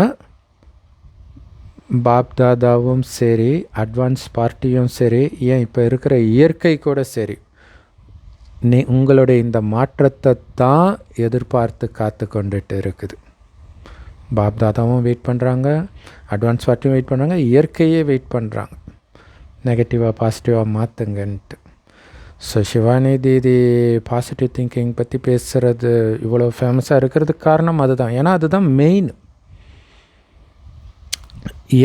பாப்தாதாவும் சரி, அட்வான்ஸ் பார்ட்டியும் சரி, ஏன் இப்போ இருக்கிற இயற்கை கூட சரி, உங்களுடைய இந்த மாற்றத்தை தான் எதிர்பார்த்து காத்து கொண்டுட்டு இருக்குது. பாப்தாதாவும் வெயிட் பண்ணுறாங்க, அட்வான்ஸ் பார்ட்டியும் வெயிட் பண்ணுறாங்க, இயற்கையே வெயிட் பண்ணுறாங்க. நெகட்டிவாக பாசிட்டிவாக மாற்றுங்கன்ட்டு. ஸோ சிவானி தீதி பாசிட்டிவ் திங்கிங் பற்றி பேசுகிறது இவ்வளோ ஃபேமஸாக இருக்கிறதுக்கு காரணம் அதுதான். ஏன்னா அதுதான் மெயின்.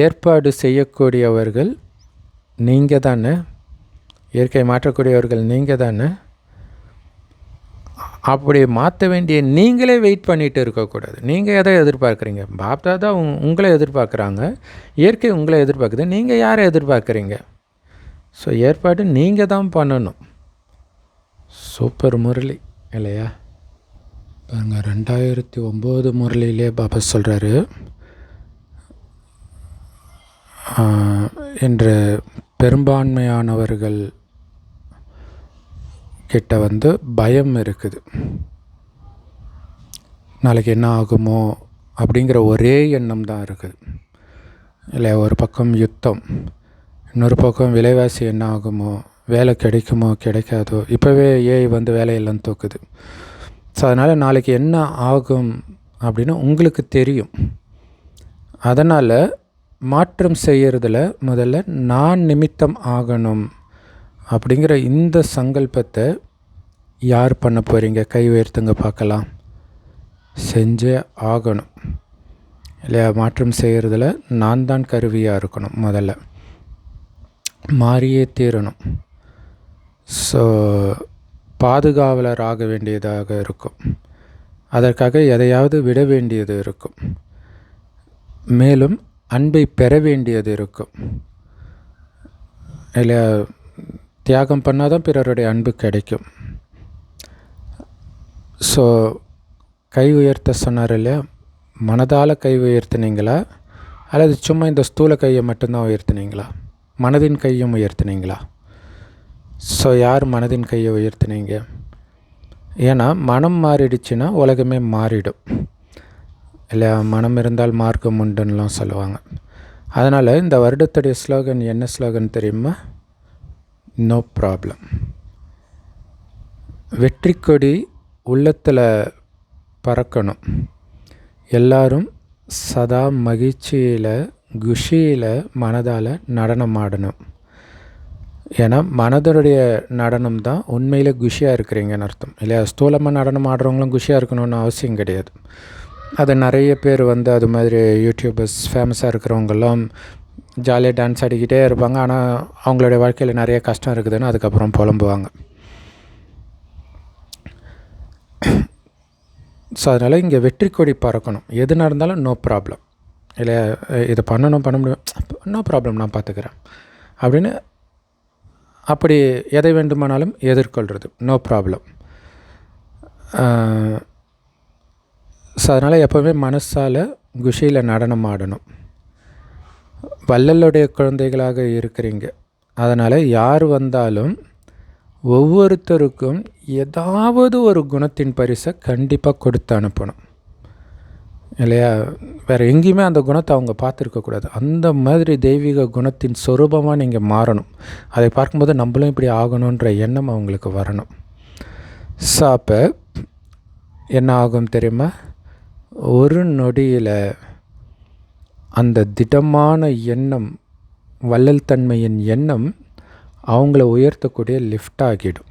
ஏற்பாடு செய்யக்கூடியவர்கள் நீங்கள் தானே, இயற்கை மாற்றக்கூடியவர்கள் நீங்கள் தானே. அப்படி மாற்ற வேண்டிய நீங்களே வெயிட் பண்ணிகிட்டு இருக்கக்கூடாது. நீங்கள் எதை எதிர்பார்க்குறீங்க? பாப்தாதா உங்களை எதிர்பார்க்குறாங்க, இயற்கை உங்களை எதிர்பார்க்குது, நீங்கள் யாரை எதிர்பார்க்குறீங்க? ஸோ ஏற்பாடு நீங்கள் தான் பண்ணணும். சூப்பர் முரளி இல்லையா? பாருங்கள், 2009 முரளியிலே பாபா சொல்கிறாரு, இன்று பெரும்பான்மையானவர்கள் கிட்ட பயம் இருக்குது. நாளைக்கு என்ன ஆகுமோ அப்படிங்கிற ஒரே எண்ணம் தான் இருக்குது இல்லை? ஒரு பக்கம் யுத்தம், இன்னொரு பக்கம் விலைவாசி என்ன ஆகுமோ, வேலை கிடைக்குமோ கிடைக்காதோ, இப்போவே ஏஐ வேலையெல்லாம் தூக்குது. ஸோ அதனால் நாளைக்கு என்ன ஆகும் அப்படின்னு உங்களுக்கு தெரியும். அதனால் மாற்றம் செய்கிறதுல முதல்ல நான் நிமித்தம் ஆகணும் அப்படிங்கிற இந்த சங்கல்பத்தை யார் பண்ண போகிறீங்க? கை உயர்த்துங்க பார்க்கலாம். செஞ்சே ஆகணும் இல்லையா? மாற்றம் செய்கிறதுல நான் தான் கருவியாக இருக்கணும். முதல்ல மாறியே தீரணும். ஸோ பாதுகாவலர் ஆக வேண்டியதாக இருக்கும். அதற்காக எதையாவது விட வேண்டியது இருக்கும். மேலும் அன்பை பெற வேண்டியது இருக்கும் இல்லை? தியாகம் பண்ணால் தான் பிறருடைய அன்பு கிடைக்கும். ஸோ கை உயர்த்த சொன்னார் இல்லையா? மனதால் கை உயர்த்தினீங்களா அல்லது சும்மா இந்த ஸ்தூல கையை மட்டும்தான் உயர்த்தினீங்களா? மனதின் கையும் உயர்த்தினீங்களா? ஸோ யார் மனதின் கையை உயர்த்தினீங்க? ஏன்னா மனம் மாறிடுச்சுன்னா உலகமே மாறிடும் இல்லை? மனம் இருந்தால் மார்க்கம் உண்டுன்னெலாம் சொல்லுவாங்க. அதனால் இந்த வருடத்துடைய ஸ்லோகன் என்ன ஸ்லோகன் தெரியுமா? No problem. வெற்றி கொடி உள்ளத்தில் பறக்கணும். எல்லாரும் சதா மகிழ்ச்சியில் குஷியில் மனதால் நடனம் ஆடணும். ஏன்னா மனதனுடைய நடனம் தான் உண்மையில் குஷியாக இருக்கிறீங்கன்னு அர்த்தம் இல்லையா? ஸ்தூலமாக நடனம் ஆடுறவங்களும் குஷியாக இருக்கணும்னு அவசியம் கிடையாது. அது நிறைய பேர் அது மாதிரி யூடியூபர்ஸ் ஃபேமஸாக இருக்கிறவங்கெல்லாம் ஜாலியாக டான்ஸ் ஆடிக்கிட்டே இருப்பாங்க. ஆனால் அவங்களுடைய வாழ்க்கையில் நிறைய கஷ்டம் இருக்குதுன்னு அதுக்கப்புறம் புலம்புவாங்க. ஸோ அதனால் இங்கே வெற்றி கொடி பறக்கணும். எது நடந்தாலும் நோ ப்ராப்ளம் இல்லை? இதை பண்ணணும், பண்ண முடியும், நோ ப்ராப்ளம், நான் பார்த்துக்கிறேன் அப்படின்னு அப்படி எதை வேண்டுமானாலும் எதிர்கொள்கிறது, நோ ப்ராப்ளம். ஸோ அதனால் எப்போவுமே மனசால் குஷியில் நடனம் ஆடணும். வள்ளலுடைய குழந்தைகளாக இருக்கிறீங்க. அதனால் யார் வந்தாலும் ஒவ்வொருத்தருக்கும் ஏதாவது ஒரு குணத்தின் பரிசை கண்டிப்பாக கொடுத்து அனுப்பணும் இல்லையா? வேறு எங்கேயுமே அந்த குணத்தை அவங்க பார்த்துருக்கக்கூடாது. அந்த மாதிரி தெய்வீக குணத்தின் சொரூபமாக நீங்கள் மாறணும். அதை பார்க்கும்போது நம்மளும் இப்படி ஆகணுன்ற எண்ணம் அவங்களுக்கு வரணும். ஸோ அப்போ என்ன ஆகும் தெரியுமா? ஒரு நொடியில் அந்த திடமான எண்ணம், வள்ளல் தன்மையின் எண்ணம் அவங்கள உயர்த்தக்கூடிய லிஃப்ட் ஆகிடும்.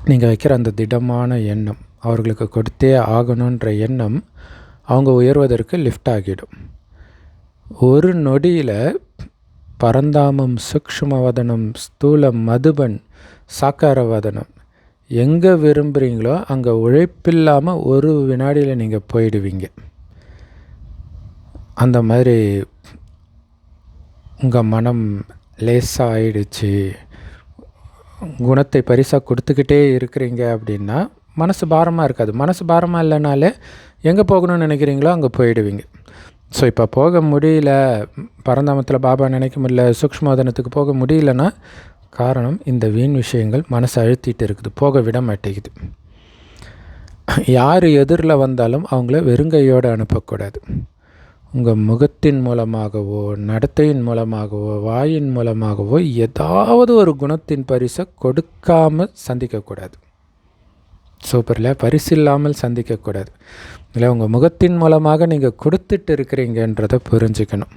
நீங்கள் வைக்கிற அந்த திடமான எண்ணம், அவர்களுக்கு கொடுத்தே ஆகணுன்ற எண்ணம் அவங்க உயர்வதற்கு லிஃப்ட் ஆகிடும். ஒரு நொடியில் பரந்தாமம், சூக்ஷ்மவதனம், ஸ்தூலம், மதுபன், சாக்காரவதனம் எங்கே விரும்புகிறீங்களோ அங்கே உழைப்பில்லாமல் ஒரு வினாடியில் நீங்கள் போயிடுவீங்க. அந்த மாதிரி உங்கள் மனம் லேசாக ஆயிடுச்சு, குணத்தை பரிசாக கொடுத்துக்கிட்டே இருக்கிறீங்க அப்படின்னா மனசு பாரமாக இருக்காது. மனசு பாரமாக இல்லைனாலே எங்கே போகணும்னு நினைக்கிறீங்களோ அங்கே போயிடுவீங்க. ஸோ இப்போ போக முடியல, பரந்தாமத்தில் பாபா நினைக்க முடியல, சூக்ஷ்மவதனத்துக்கு போக முடியலன்னா காரணம் இந்த வீண் விஷயங்கள் மனசை அழுத்திட்டு இருக்குது, போக விட மாட்டேங்குது. யார் எதிரில் வந்தாலும் அவங்கள வெறுங்கையோடு அனுப்பக்கூடாது. உங்கள் முகத்தின் மூலமாகவோ, நடத்தையின் மூலமாகவோ, வாயின் மூலமாகவோ ஏதாவது ஒரு குணத்தின் பரிசை கொடுக்காமல் சந்திக்கக்கூடாது. சூப்பரில் பரிசு இல்லாமல் சந்திக்கக்கூடாது. இல்லை, உங்கள் முகத்தின் மூலமாக நீங்கள் கொடுத்துட்டு இருக்கிறீங்கன்றதை புரிஞ்சுக்கணும்.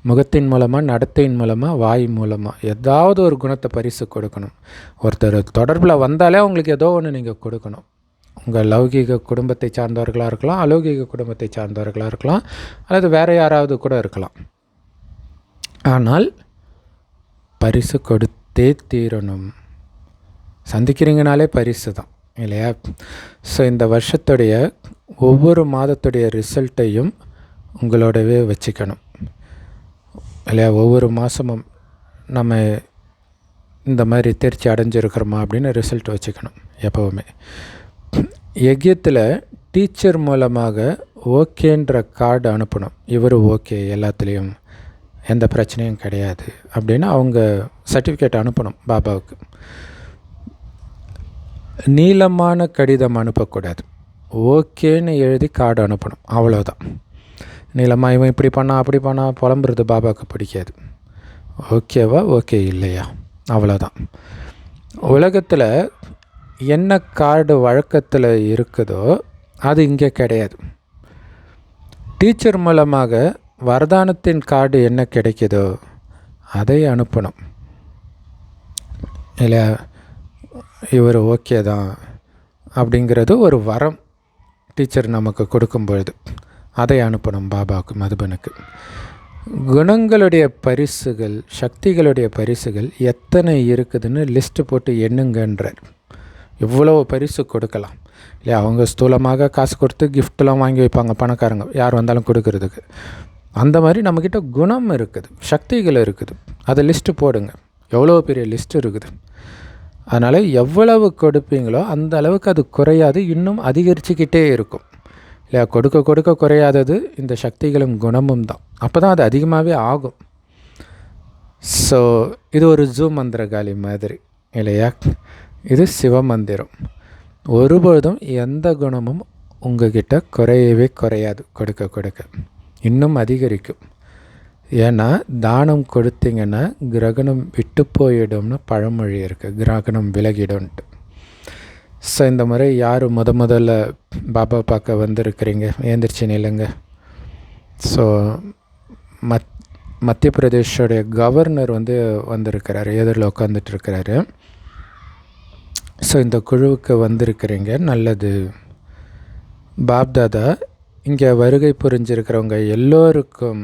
முகத்தின் மூலமாக, நடத்தையின் மூலமாக, வாய் மூலமாக ஏதாவது ஒரு குணத்தை பரிசு கொடுக்கணும். ஒருத்தர் தொடர்பில் வந்தாலே அவங்களுக்கு ஏதோ ஒன்று நீங்கள் கொடுக்கணும். உங்கள் லௌகீக குடும்பத்தை சார்ந்தவர்களாக இருக்கலாம், அலௌகீக குடும்பத்தை சார்ந்தவர்களாக இருக்கலாம், அல்லது வேறு யாராவது கூட இருக்கலாம். ஆனால் பரிசு கொடுத்தே தீரணும். சந்திக்கிறீங்கனாலே பரிசு தான் இல்லையா? ஸோ இந்த வருஷத்துடைய ஒவ்வொரு மாதத்துடைய ரிசல்ட்டையும் உங்களோடவே வச்சுக்கணும் இல்லையா? ஒவ்வொரு மாதமும் நம்ம இந்த மாதிரி தேர்ச்சி அடைஞ்சிருக்கிறோமா அப்படின்னு ரிசல்ட் வச்சுக்கணும் எப்போவுமே. யஜ்யத்தில் டீச்சர் மூலமாக ஓகேன்ற கார்டு அனுப்பணும். இவர் ஓகே, எல்லாத்துலேயும் எந்த பிரச்சனையும் கிடையாது அப்படின்னு அவங்க சர்டிஃபிகேட் அனுப்பணும் பாபாவுக்கு. நீளமான கடிதம் அனுப்பக்கூடாது. ஓகேன்னு எழுதி கார்டு அனுப்பணும், அவ்வளோதான். நீளமாக இவன் இப்படி பண்ணால் அப்படி பண்ணால் புலம்புறது பாபாவுக்கு பிடிக்காது. ஓகேவா, ஓகே இல்லையா, அவ்வளோதான். உலகத்தில் என்ன கார்டு வழக்கத்தில் இருக்குதோ அது இங்கே கிடையாது. டீச்சர் மூலமாக வரதானத்தின் கார்டு என்ன கிடைக்குதோ அதை அனுப்பணும் இல்லை? இவர் ஓகே தான் அப்படிங்கிறது ஒரு வரம் டீச்சர் நமக்கு கொடுக்கும் பொழுது அதை அனுப்பணும் பாபாவுக்கு, மதுபனுக்கு. குணங்களுடைய பரிசுகள், சக்திகளுடைய பரிசுகள் எத்தனை இருக்குதுன்னு லிஸ்ட்டு போட்டு எண்ணுங்கன்றார். எவ்வளோ பரிசு கொடுக்கலாம் இல்லையா? அவங்க ஸ்தூலமாக காசு கொடுத்து கிஃப்ட்லாம் வாங்கி வைப்பாங்க பணக்காரங்க, யார் வந்தாலும் கொடுக்கறதுக்கு. அந்த மாதிரி நம்மக்கிட்ட குணம் இருக்குது, சக்திகள் இருக்குது. அதை லிஸ்ட்டு போடுங்க, எவ்வளோ பெரிய லிஸ்ட்டு இருக்குது. அதனால் எவ்வளவு கொடுப்பீங்களோ அந்த அளவுக்கு அது குறையாது, இன்னும் அதிகரிச்சுக்கிட்டே இருக்கும் இல்லையா? கொடுக்க கொடுக்க குறையாதது இந்த சக்திகளும் குணமும் தான். அப்போ தான் அது அதிகமாகவே ஆகும். ஸோ இது ஒரு மந்திரகாளி மாதிரி இல்லையா? இது சிவமந்திரம். ஒருபொழுதும் எந்த குணமும் உங்ககிட்ட குறையவே குறையாது, கொடுக்க கொடுக்க இன்னும் அதிகரிக்கும். ஏன்னா தானம் கொடுத்தீங்கன்னா கிரகணம் விட்டு போயிடும்னு பழமொழி இருக்குது, கிரகணம் விலகிடும்ன்ட்டு. ஸோ இந்த முறை யார் முதல்ல பாபா பார்க்க வந்திருக்கிறீங்க, ஏந்திரிச்சு நில்லுங்க. ஸோ மத்திய பிரதேஷோடைய கவர்னர் வந்திருக்கிறாரு, எதிரில் உட்காந்துட்ருக்கிறாரு. ஸோ இந்த குழுவுக்கு வந்திருக்கிறீங்க, நல்லது. பாப்தாதா இங்கே வருகை புரிஞ்சிருக்கிறவங்க எல்லோருக்கும்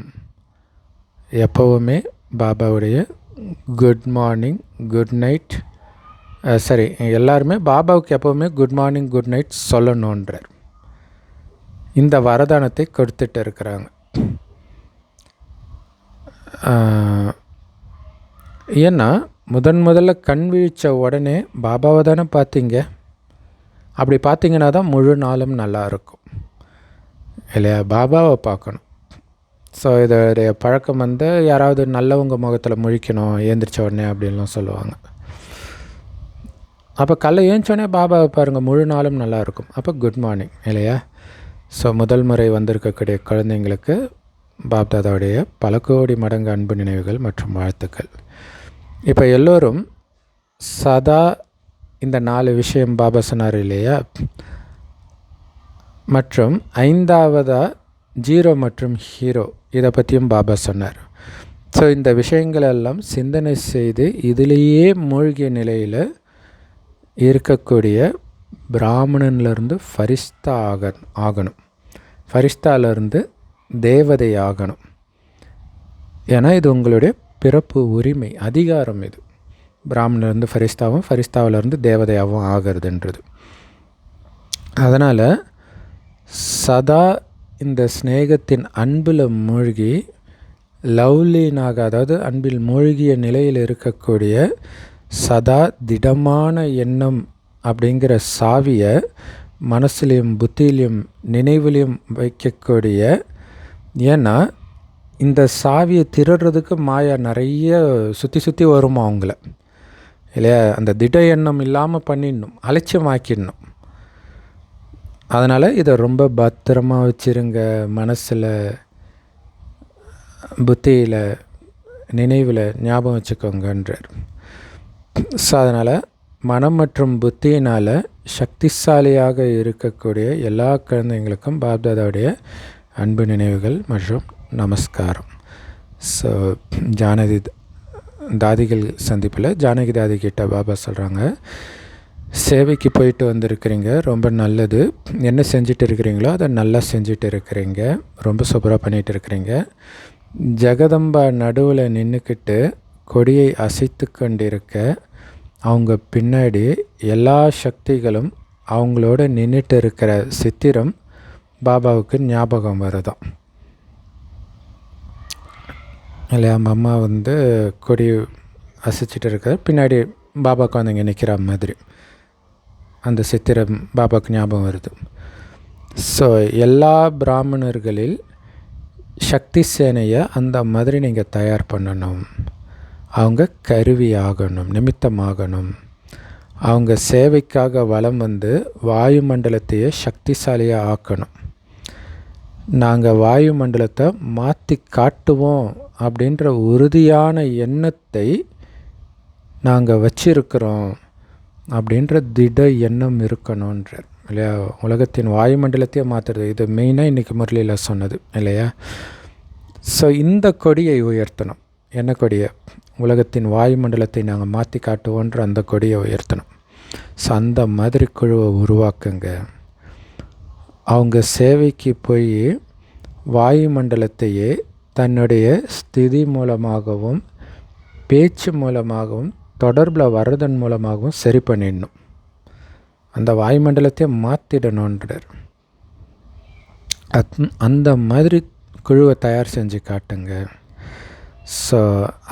எப்போவுமே பாபாவுடைய குட் மார்னிங், குட் நைட், சரி எல்லாருமே பாபாவுக்கு எப்போவுமே குட் மார்னிங், குட் நைட் சொல்லணுன்றார். இந்த வரதானத்தை கொடுத்துட்டு இருக்கிறாங்க. ஏன்னா முதல்ல கண் விழித்த உடனே பாபாவை தானே பார்த்தீங்க. அப்படி பார்த்தீங்கன்னா தான் முழு நாளும் நல்லாயிருக்கும் இல்லையா? பாபாவை பார்க்கணும். ஸோ இதோடைய பழக்கம் யாராவது நல்லவங்க முகத்தில் முழிக்கணும் ஏந்திரிச்ச உடனே அப்படின்லாம் சொல்லுவாங்க. அப்போ காலைல ஏஞ்சோடனே பாபாவை பாருங்கள், முழு நாளும் நல்லாயிருக்கும். அப்போ குட் மார்னிங் இல்லையா? ஸோ முதல் முறை வந்திருக்கக்கூடிய குழந்தைங்களுக்கு பாப்தாதாவுடைய பல கோடி மடங்கு அன்பு நினைவுகள் மற்றும் வாழ்த்துக்கள். இப்போ எல்லோரும் சதா இந்த 4 விஷயம் பாபா சொன்னார் இல்லையா? மற்றும் 5வதாக 0 மற்றும் ஹீரோ, இதை பற்றியும் பாபா சொன்னார். ஸோ இந்த விஷயங்களெல்லாம் சிந்தனை செய்து இதிலேயே மூழ்கிய நிலையில் இருக்கக்கூடிய பிராமணன்லேருந்து ஃபரிஸ்தா ஆகணும், ஃபரிஸ்தாலேருந்து தேவதை ஆகணும். ஏன்னா இது உங்களுடைய பிறப்பு உரிமை, அதிகாரம். இது பிராமணர்லேருந்து ஃபரிஸ்தாவும், ஃபரிஸ்தாவிலேருந்து தேவதையாகவும் ஆகிறதுன்றது. அதனால் சதா இந்த ஸ்நேகத்தின் அன்பில் மூழ்கி லவ்லீனாக, அதாவது அன்பில் மூழ்கிய நிலையில் இருக்கக்கூடிய சதா திடமான எண்ணம் அப்படிங்கிற சாவியை மனசுலேயும் புத்தியிலையும் நினைவுலையும் வைக்கக்கூடிய, ஏன்னா இந்த சாவியை திருடுறதுக்கு மாயா நிறைய சுற்றி சுற்றி வருமா அவங்கள இல்லையா? அந்த திட எண்ணம் இல்லாமல் பண்ணிடணும், அலட்சியமாக்கிடணும். அதனால் இதை ரொம்ப பத்திரமாக வச்சுருங்க, மனசில் புத்தியில் நினைவில் ஞாபகம் வச்சுக்கோங்கன்றார். ஸோ அதனால் மனம் மற்றும் புத்தியினால் சக்திசாலியாக இருக்கக்கூடிய எல்லா குழந்தைங்களுக்கும் பாப்தாதாவுடைய அன்பு நினைவுகள் மற்றும் நமஸ்காரம். ஸோ ஜானகி தாதிகள் சந்திப்பில் ஜானகி தாதி கிட்ட பாபா சொல்கிறாங்க, சேவைக்கு போயிட்டு வந்திருக்கிறீங்க, ரொம்ப நல்லது. என்ன செஞ்சுட்டு இருக்கிறீங்களோ அதை நல்லா செஞ்சுட்டு இருக்கிறீங்க, ரொம்ப சூப்பராக பண்ணிகிட்டு இருக்கிறீங்க. ஜெகதம்பா நடுவில் நின்றுக்கிட்டு கொடியை அசைத்து கொண்டிருக்க அவங்க பின்னாடி எல்லா சக்திகளும் அவங்களோட நின்றுட்டு இருக்கிற சித்திரம் பாபாவுக்கு ஞாபகம் வருதான் இல்லையா? அம்மா கொடி அசைச்சிட்டு இருக்க பின்னாடி பாபா குழந்தைங்க நிற்கிற மாதிரி அந்த சித்திரம் பாபாவுக்கு ஞாபகம் வருது. ஸோ எல்லா பிராமணர்களில் சக்தி சேனையை அந்த மாதிரி நீங்கள் தயார் பண்ணணும். அவங்க கருவி ஆகணும், நிமித்தமாகணும். அவங்க சேவைக்காக வலம் வந்து வாயுமண்டலத்தையே சக்திசாலியாக ஆக்கணும். நாங்கள் வாயுமண்டலத்தை மாற்றி காட்டுவோம் அப்படின்ற உறுதியான எண்ணத்தை நாங்கள் வச்சிருக்கிறோம் அப்படின்ற திட எண்ணம் இருக்கணுன்றார் இல்லையா? உலகத்தின் வாயுமண்டலத்தையே மாற்றுறது, இது மெயினாக இன்றைக்கி முரளியில் சொன்னது இல்லையா? ஸோ இந்த கொடியை உயர்த்தணும். என்ன கொடியை? உலகத்தின் வாயுமண்டலத்தை நாங்கள் மாற்றி காட்டுவோன்ற அந்த கொடியை உயர்த்தணும். ஸோ அந்த மாதிரி குழுவை உருவாக்குங்க. அவங்க சேவைக்கு போய் வாயுமண்டலத்தையே தன்னுடைய ஸ்திதி மூலமாகவும் பேச்சு மூலமாகவும் தொடர்பில் வர்றதன் மூலமாகவும் சரி பண்ணிடணும். அந்த வாயுமண்டலத்தையே மாற்றிடணுன்றார். அந்த மாதிரி குழுவை தயார் செஞ்சு காட்டுங்க. ஸோ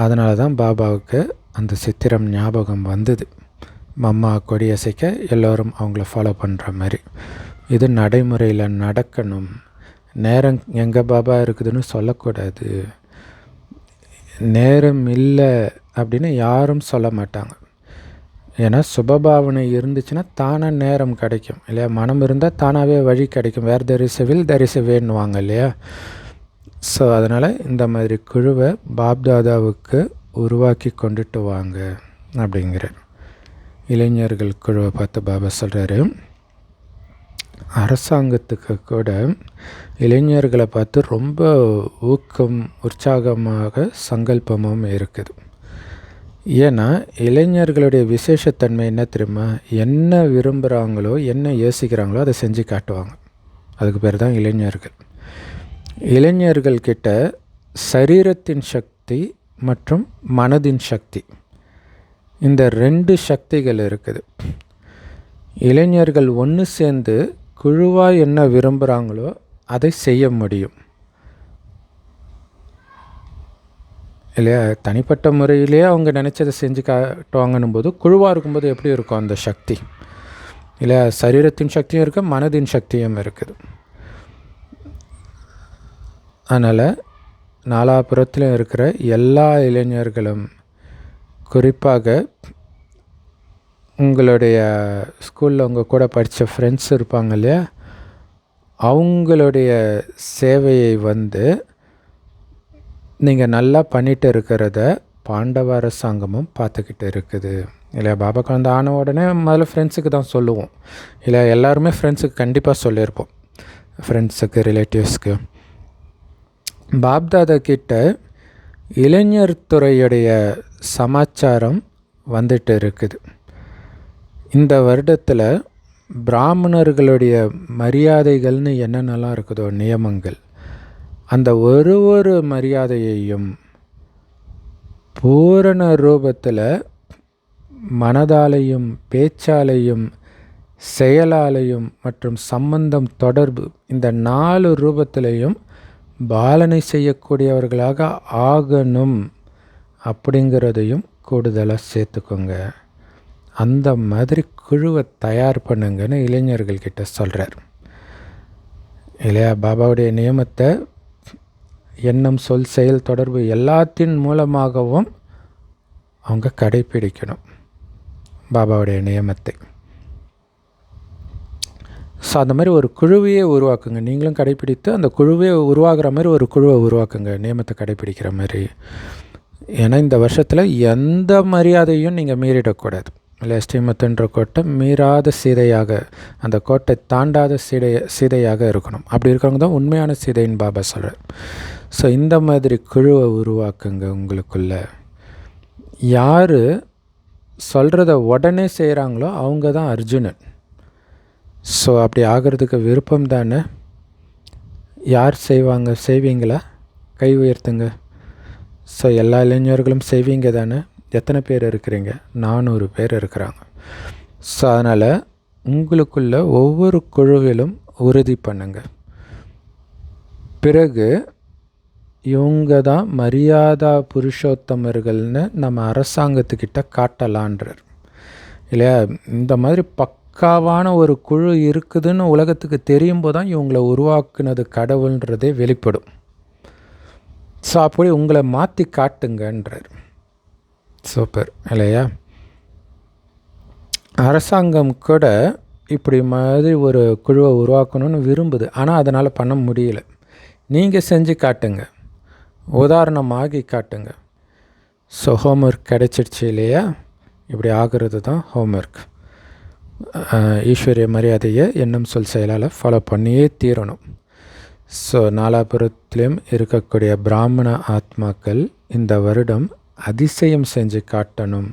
அதனால தான் பாபாவுக்கு அந்த சித்திரம் ஞாபகம் வந்தது. அம்மா கொடி அசைக்க எல்லோரும் அவங்கள ஃபாலோ பண்ணுற மாதிரி. இது நடைமுறையில் நடக்கணும். நேரம் எங்கே பாபா இருக்குதுன்னு சொல்லக்கூடாது. நேரம் இல்லை அப்படின்னு யாரும் சொல்ல மாட்டாங்க. ஏன்னா சுபபாவனை இருந்துச்சுன்னா தானாக நேரம் கிடைக்கும் இல்லையா? மனம் இருந்தால் தானாகவே வழி கிடைக்கும். வேறு தரிசவில் தரிசவேன்னுவாங்க இல்லையா? ஸோ அதனால் இந்த மாதிரி குழுவை பாப்தாதாவுக்கு உருவாக்கி கொண்டுட்டு வாங்க அப்படிங்கிற இளைஞர்கள் குழுவை பார்த்து பாபா சொல்கிறாரு. அரசாங்கத்துக்கு கூட இளைஞர்களை பார்த்து ரொம்ப ஊக்கம் உற்சாகமாக சங்கல்பமும் இருக்குது. ஏன்னா இளைஞர்களுடைய விசேஷத்தன்மை என்ன தெரியுமா? என்ன விரும்புகிறாங்களோ என்ன யோசிக்கிறாங்களோ அதை செஞ்சு காட்டுவாங்க. அதுக்கு பேர் தான் இளைஞர்கள். இளைஞர்கள்கிட்ட சரீரத்தின் சக்தி மற்றும் மனதின் சக்தி, இந்த 2 சக்திகள் இருக்குது. இளைஞர்கள் ஒன்று சேர்ந்து குழுவாக என்ன விரும்புகிறாங்களோ அதை செய்ய முடியும் இல்லையா? தனிப்பட்ட முறையிலே அவங்க நினச்சதை செஞ்சு காட்டுவாங்கன்னும் போது குழுவாக இருக்கும்போது எப்படி இருக்கும் அந்த சக்தி இல்லையா? சரீரத்தின் சக்தியும் இருக்குது, மனதின் சக்தியும் இருக்குது. அதனால் நாலாபுரத்திலும் இருக்கிற எல்லா இளைஞர்களும், குறிப்பாக உங்களுடைய ஸ்கூலில் உங்கள் கூட படித்த ஃப்ரெண்ட்ஸ் இருப்பாங்க இல்லையா, அவங்களுடைய சேவையை நீங்கள் நல்லா பண்ணிட்டு இருக்கிறத பாண்டவ அரசாங்கமும் பார்த்துக்கிட்டு இருக்குது இல்லையா. பாபா குழந்தை ஆன உடனே முதல்ல ஃப்ரெண்ட்ஸுக்கு தான் சொல்லுவோம் இல்லை, எல்லாருமே ஃப்ரெண்ட்ஸுக்கு கண்டிப்பாக சொல்லியிருப்போம், ஃப்ரெண்ட்ஸுக்கு, ரிலேட்டிவ்ஸ்க்கு. பாப்தாதா கிட்ட இளைஞர் துறையுடைய சமாச்சாரம் வந்துட்டு இருக்குது. இந்த வருடத்தில் பிராமணர்களுடைய மரியாதைகள்னு என்னென்னலாம் இருக்குதோ நியமங்கள், அந்த ஒரு மரியாதையையும் பூரண ரூபத்தில் மனதாலையும் பேச்சாலையும் செயலாலையும் மற்றும் சம்பந்தம் தொடர்பு இந்த 4 ரூபத்திலையும் பாலனை செய்யக்கூடியவர்களாக ஆகணும் அப்படிங்கிறதையும் கூடுதலாக சேர்த்துக்கோங்க. அந்த மாதிரி குழுவை தயார் பண்ணுங்கன்னு இளைஞர்கள்கிட்ட சொல்கிறார் இல்லையா. பாபாவுடைய நியமத்தை எண்ணம், சொல், செயல், தொடர்பு எல்லாத்தின் மூலமாகவும் அவங்க கடைப்பிடிக்கணும் பாபாவுடைய நியமத்தை. ஸோ அந்த மாதிரி ஒரு குழுவையே உருவாக்குங்க. நீங்களும் கடைப்பிடித்து அந்த குழுவே உருவாகிற மாதிரி ஒரு குழுவை உருவாக்குங்க, நியமத்தை கடைப்பிடிக்கிற மாதிரி. ஏன்னா இந்த வருஷத்தில் எந்த மரியாதையும் நீங்கள் மீறிடக்கூடாது இல்லை. ஸ்ரீமத்துன்ற கோட்டை மீறாத சீதையாக, அந்த கோட்டை தாண்டாத சீதையாக இருக்கணும். அப்படி இருக்கிறவங்க தான் உண்மையான சீதைன்னு பாபா சொல்கிறார். ஸோ இந்த மாதிரி குழுவை உருவாக்குங்க உங்களுக்குள்ள. யார் சொல்கிறத உடனே செய்கிறாங்களோ அவங்க தான் அர்ஜுனன். ஸோ அப்படி ஆகிறதுக்கு விருப்பம் தானே? யார் செய்வீங்களா? கை உயர்த்துங்க. ஸோ எல்லா இளைஞர்களும் செய்வீங்க தானே? எத்தனை பேர் இருக்கிறீங்க? 400 பேர் இருக்கிறாங்க. ஸோ அதனால் உங்களுக்குள்ள ஒவ்வொரு குழுவிலும் உறுதி பண்ணுங்க. பிறகு இவங்க தான் மரியாதா புருஷோத்தமர்கள்னு நம்ம அரசாங்கத்துக்கிட்ட காட்டலான்றார் இல்லையா. இந்த மாதிரி பக்காவான ஒரு குழு இருக்குதுன்னு உலகத்துக்கு தெரியும் போது தான் இவங்களை உருவாக்குனது கடவுள்ன்றதே வெளிப்படும். ஸோ அப்படி உங்களை மாற்றி காட்டுங்கன்றார். சூப்பர் இல்லையா. அரசாங்கம் கூட இப்படி மாதிரி ஒரு குழுவை உருவாக்கணும்னு விரும்புது, ஆனால் அதனால் பண்ண முடியல. நீங்கள் செஞ்சு காட்டுங்க, உதாரணமாகி காட்டுங்க. ஸோ ஹோம்ஒர்க் கிடைச்சிடுச்சு இல்லையா. இப்படி ஆகிறது தான் ஹோம்ஒர்க். ஈஸ்வரிய மரியாதையை எண்ணம், சொல், செயலால் ஃபாலோ பண்ணியே தீரணும். ஸோ நாலாபுரத்துலேயும் இருக்கக்கூடிய பிராமண ஆத்மாக்கள் இந்த வருடம் அதிசயம் செஞ்சு காட்டணும்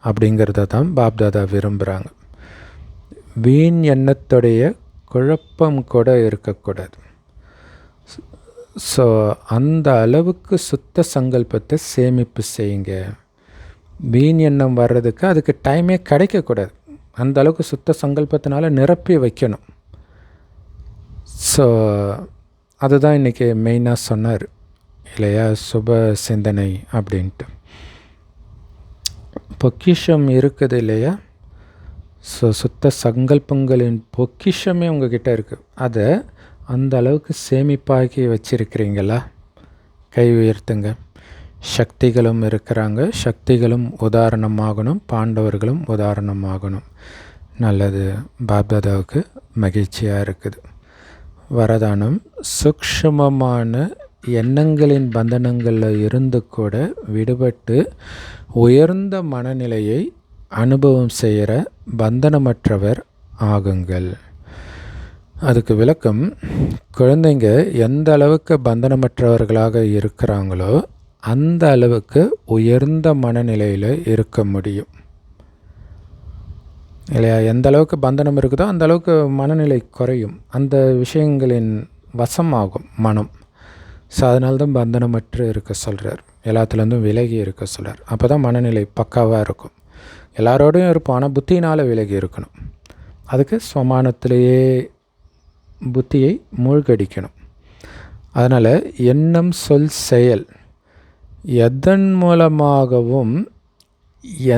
அப்படிங்கிறத தான் பாப்தாதா விரும்புகிறாங்க. வீண் எண்ணத்துடைய குழப்பம் கூட இருக்கக்கூடாது. ஸோ அந்த அளவுக்கு சுத்த சங்கல்பத்தை சேமிப்பு செய்யுங்க. வீண் எண்ணம் வர்றதுக்கு அதுக்கு டைமே கிடைக்கக்கூடாது. அந்த அளவுக்கு சுத்த சங்கல்பத்தினால நிரப்பி வைக்கணும். ஸோ அதுதான் இன்றைக்கி மெயினாக சொன்னார் இல்லையா, சுப சிந்தனை அப்படின்ட்டு. பொக்கிஷம் இருக்குது இல்லையா. ஸோ சுத்த சங்கல்பங்களின் பொக்கிஷமே உங்ககிட்ட இருக்குது. அதை அந்த அளவுக்கு சேமிப்பாக்கி வச்சிருக்கிறீங்களா? கை உயர்த்துங்க. சக்திகளும் இருக்கிறாங்க, சக்திகளும் உதாரணமாகணும், பாண்டவர்களும் உதாரணமாகணும். நல்லது. பாப்தாதாவுக்கு மகிழ்ச்சியாக இருக்குது. வரதானம், சூக்ஷ்மமான எண்ணங்களின் பந்தனங்களில் இருந்து கூட விடுபட்டு உயர்ந்த மனநிலையை அனுபவம் செய்கிற பந்தனமற்றவர் ஆகுங்கள். அதுக்கு விளக்கம், குழந்தைங்க எந்த அளவுக்கு பந்தனமற்றவர்களாக இருக்கிறாங்களோ அந்த அளவுக்கு உயர்ந்த மனநிலையில் இருக்க முடியும் இல்லையா. எந்த அளவுக்கு பந்தனம் இருக்குதோ அந்த அளவுக்கு மனநிலை குறையும், அந்த விஷயங்களின் வசமாகும் மனம். ஸோ அதனால்தான் பந்தனமற்று இருக்க சொல்கிறார், எல்லாத்துலேருந்தும் விலகி இருக்க சொல்கிறார். அப்போ தான் மனநிலை பக்காவாக இருக்கும். எல்லாரோடையும் இருப்போம், ஆனால் புத்தியினால் விலகி இருக்கணும். அதுக்கு ஸ்வமானத்திலேயே புத்தியை மூழ்கடிக்கணும். அதனால் எண்ணம், சொல், செயல் எதன் மூலமாகவும்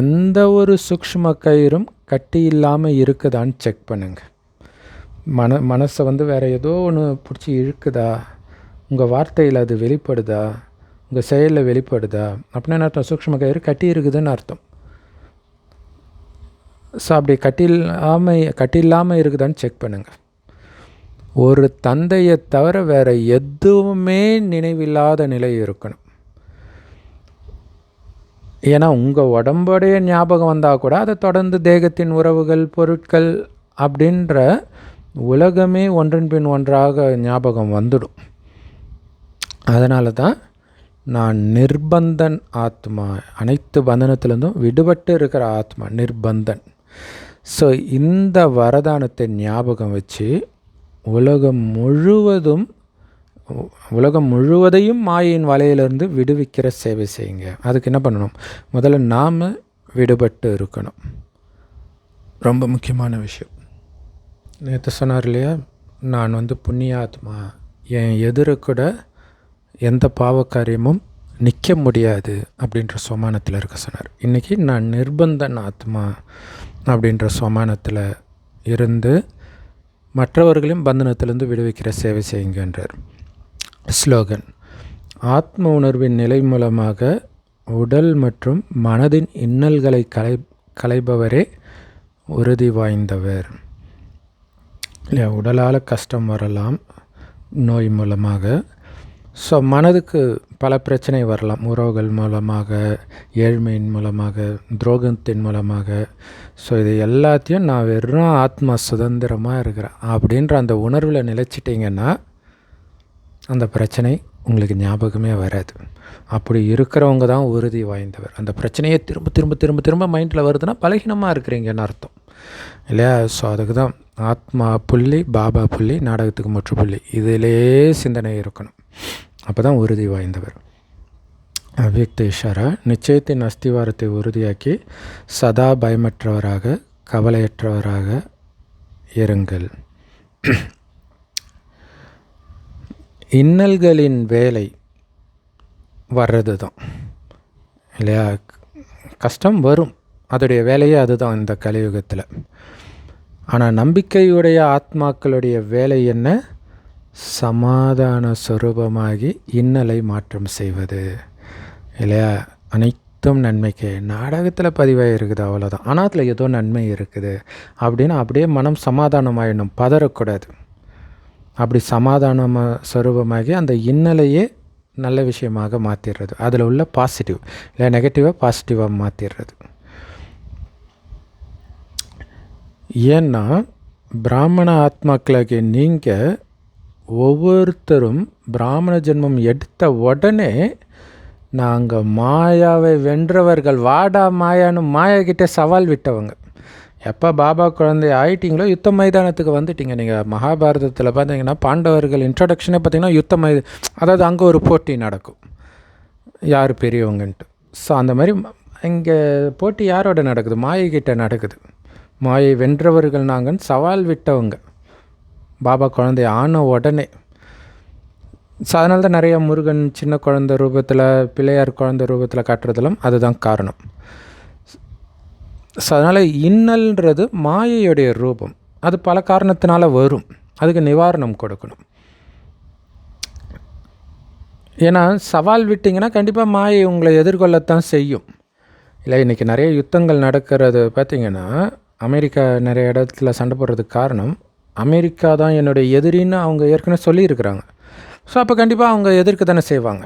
எந்த ஒரு சூக்ஷ்ம கயிறும் கட்டி இல்லாமல் இருக்குதான்னு செக் பண்ணுங்கள். மனசை வேறு ஏதோ ஒன்று பிடிச்சி இழுக்குதா, உங்கள் வார்த்தையில் அது வெளிப்படுதா, உங்கள் செயலில் வெளிப்படுதா அப்படின்னா அர்த்தம் சூக்ஷ்ம கயிறு கட்டி இருக்குதுன்னு அர்த்தம். ஸோ அப்படி கட்டில்லாமல் இருக்குதான்னு செக் பண்ணுங்கள். ஒரு தந்தையை தவிர வேறு எதுவுமே நினைவில்லாத நிலை இருக்கணும். ஏன்னா உங்கள் உடம்புடைய ஞாபகம் வந்தால் கூட அதை தொடர்ந்து தேகத்தின் உறவுகள், பொருட்கள் அப்படின்ற உலகமே ஒன்றன் பின் ஒன்றாக ஞாபகம் வந்துடும். அதனால தான் நான் நிர்பந்தன் ஆத்மா, அனைத்து பந்தனத்திலிருந்தும் விடுபட்டு இருக்கிற ஆத்மா நிர்பந்தன். ஸோ இந்த வரதானத்தை ஞாபகம் வச்சு உலகம் முழுவதையும் மாயின் வலையிலிருந்து விடுவிக்கிற சேவை செய்யுங்க. அதுக்கு என்ன பண்ணணும்? முதல்ல நாம் விடுபட்டு இருக்கணும். ரொம்ப முக்கியமான விஷயம். நேற்று சொன்னார் இல்லையா, நான் புண்ணிய ஆத்மா, என் எதிர கூட எந்த பாவக்காரியமும் நிற்க முடியாது அப்படின்ற சோமானத்தில் இருக்க சொன்னார். இன்றைக்கி நான் நிர்பந்தன் ஆத்மா அப்படின்ற சோமானத்தில் இருந்து மற்றவர்களையும் பந்தனத்திலிருந்து விடுவிக்கிற சேவை செய்யுங்கன்றார். ஸ்லோகன்: ஆத்ம உணர்வின் நிலை மூலமாக உடல் மற்றும் மனதின் இன்னல்களை களைபவரே உறுதி வாய்ந்தவர். இல்லையா, உடலால் கஷ்டம் வரலாம் நோய் மூலமாக. ஸோ மனதுக்கு பல பிரச்சனை வரலாம், உறவுகள் மூலமாக, ஏழ்மையின் மூலமாக, துரோகத்தின் மூலமாக. ஸோ இது எல்லாத்தையும் நான் வெறும் ஆத்மா சுதந்திரமாக இருக்கிறேன் அப்படின்ற அந்த உணர்வில் நிலைச்சிட்டிங்கன்னா அந்த பிரச்சனை உங்களுக்கு ஞாபகமே வராது. அப்படி இருக்கிறவங்க தான் உறுதி வாய்ந்தவர். அந்த பிரச்சனையே திரும்ப திரும்ப திரும்ப திரும்ப மைண்டில் வருதுன்னா பலகீனமாக இருக்கிறீங்கன்னு அர்த்தம் இல்லையா? ஸோ அதுக்கு தான் ஆத்மா புள்ளி, பாபா புள்ளி, நாடகத்துக்கு முற்றுப்புள்ளி, இதிலே சிந்தனை இருக்கணும். அப்போ தான் உறுதி வாய்ந்தவர். அவ்யக்த இஷாரா: நிச்சயத்தின் அஸ்திவாரத்தை உறுதியாக்கி சதா பயமற்றவராக, கவலையற்றவராக இருங்கள். இன்னல்களின் வேலை வர்றது தான் இல்லையா? கஷ்டம் வரும், அதோடைய வேலையே அதுதான் இந்த கலியுகத்தில். ஆனால் நம்பிக்கையுடைய ஆத்மாக்களுடைய வேலை என்ன? சமாதான சொரூபமாகி இன்னலை மாற்றம் செய்வது இல்லையா? அனைத்தும் நன்மைக்கு நாடகத்தில் பதிவாக இருக்குது, அவ்வளோதான். ஆனால் அதில் ஏதோ நன்மை இருக்குது அப்படின்னு அப்படியே மனம் சமாதானமாயிடணும், பதறக்கூடாது. அப்படி சமாதானமாக சொரூபமாகி அந்த இன்னலையே நல்ல விஷயமாக மாற்றிடுறது, அதில் உள்ள பாசிட்டிவ் இல்லை நெகட்டிவாக பாசிட்டிவாக மாற்றிடுறது. ஏன்னா பிராமண ஆத்மாக்களாகிய நீங்கள் ஒவ்வொருத்தரும் பிராமண ஜென்மம் எடுத்த உடனே நாங்கள் மாயாவை வென்றவர்கள், வாடா மாயான்னு மாயாக்கிட்டே சவால் விட்டவங்க. எப்போ பாபா குழந்தை ஆயிட்டீங்களோ யுத்த மைதானத்துக்கு வந்துட்டீங்க. நீங்கள் மகாபாரதத்தில் பார்த்தீங்கன்னா பாண்டவர்கள் இன்ட்ரடக்ஷனே பார்த்திங்கன்னா அதாவது அங்கே ஒரு போட்டி நடக்கும், யார் பெரியவங்கன்ட்டு. ஸோ அந்த மாதிரி இங்கே போட்டி யாரோட நடக்குது? மாயைக்கிட்ட நடக்குது. மாயை வென்றவர்கள் நாங்கன்னு சவால் விட்டவங்க பாபா குழந்தை ஆன உடனே. ஸோ அதனால தான் நிறைய முருகன் சின்ன குழந்தை ரூபத்தில், பிள்ளையார் குழந்தை ரூபத்தில் காட்டுறதுலாம் அதுதான் காரணம். ஸோ அதனால் இன்னல்ன்றது மாயையுடைய ரூபம், அது பல காரணத்தினால வரும், அதுக்கு நிவாரணம் கொடுக்கணும். ஏன்னா சவால் விட்டிங்கன்னா கண்டிப்பாக மாயை உங்களை எதிர்கொள்ளத்தான் செய்யும் இல்லை. இன்றைக்கி நிறைய யுத்தங்கள் நடக்கிறது பார்த்திங்கன்னா, அமெரிக்கா நிறைய இடத்துல சண்டை போடுறதுக்கு காரணம் அமெரிக்கா தான் என்னுடைய எதிரின்னு அவங்க ஏற்கனவே சொல்லியிருக்கிறாங்க. ஸோ அப்போ கண்டிப்பாக அவங்க எதிர்க்க தானே செய்வாங்க.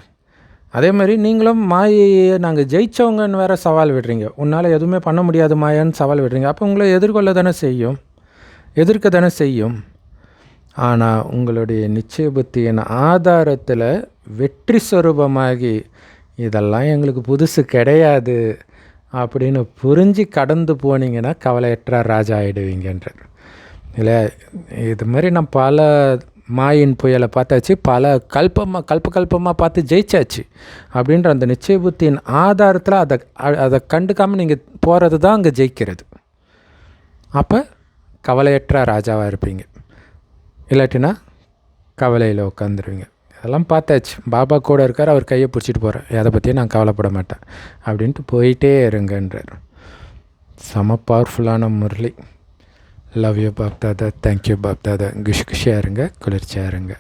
அதே மாதிரி நீங்களும் மாயையை நாங்கள் ஜெயித்தவங்கன்னு வேறு சவால் விடுறீங்க, உன்னால் எதுவுமே பண்ண முடியாது மாயான்னு சவால் விடுறீங்க. அப்போ உங்களை எதிர்கொள்ள தானே செய்யும், எதிர்க்க தானே செய்யும். ஆனால் உங்களுடைய நிச்சய புத்தியின் ஆதாரத்தில் வெற்றி ஸ்வரூபமாகி இதெல்லாம் எங்களுக்கு புதுசு கிடையாது அப்படின்னு புரிஞ்சு கடந்து போனீங்கன்னா கவலையற்ற ராஜா ஆகிடுவீங்கன்றார் இல்லை. இது மாதிரி நான் பல மாயின் புயலை பார்த்தாச்சு, பல கல்பமாக பார்த்து ஜெயிச்சாச்சு அப்படின்ற அந்த நிச்சய புத்தியின் ஆதாரத்தில் அதை கண்டுக்காமல் நீங்கள் போகிறது தான் அங்கே ஜெயிக்கிறது. அப்போ கவலையற்ற ராஜாவாக இருப்பீங்க, இல்லாட்டினா கவலையில் உட்காந்துருவீங்க. அதெல்லாம் பார்த்தாச்சு, பாபா கூட இருக்கார், அவர் கையை பிடிச்சிட்டு போகிறேன், அதை பற்றியும் நான் கவலைப்பட மாட்டேன் அப்படின்ட்டு போயிட்டே இருங்கன்றார். செம பவர்ஃபுல்லான Murli. Love you BapDada. Thank you BapDada. குஷியாக இருங்க, குளிர்ச்சியாக இருங்க.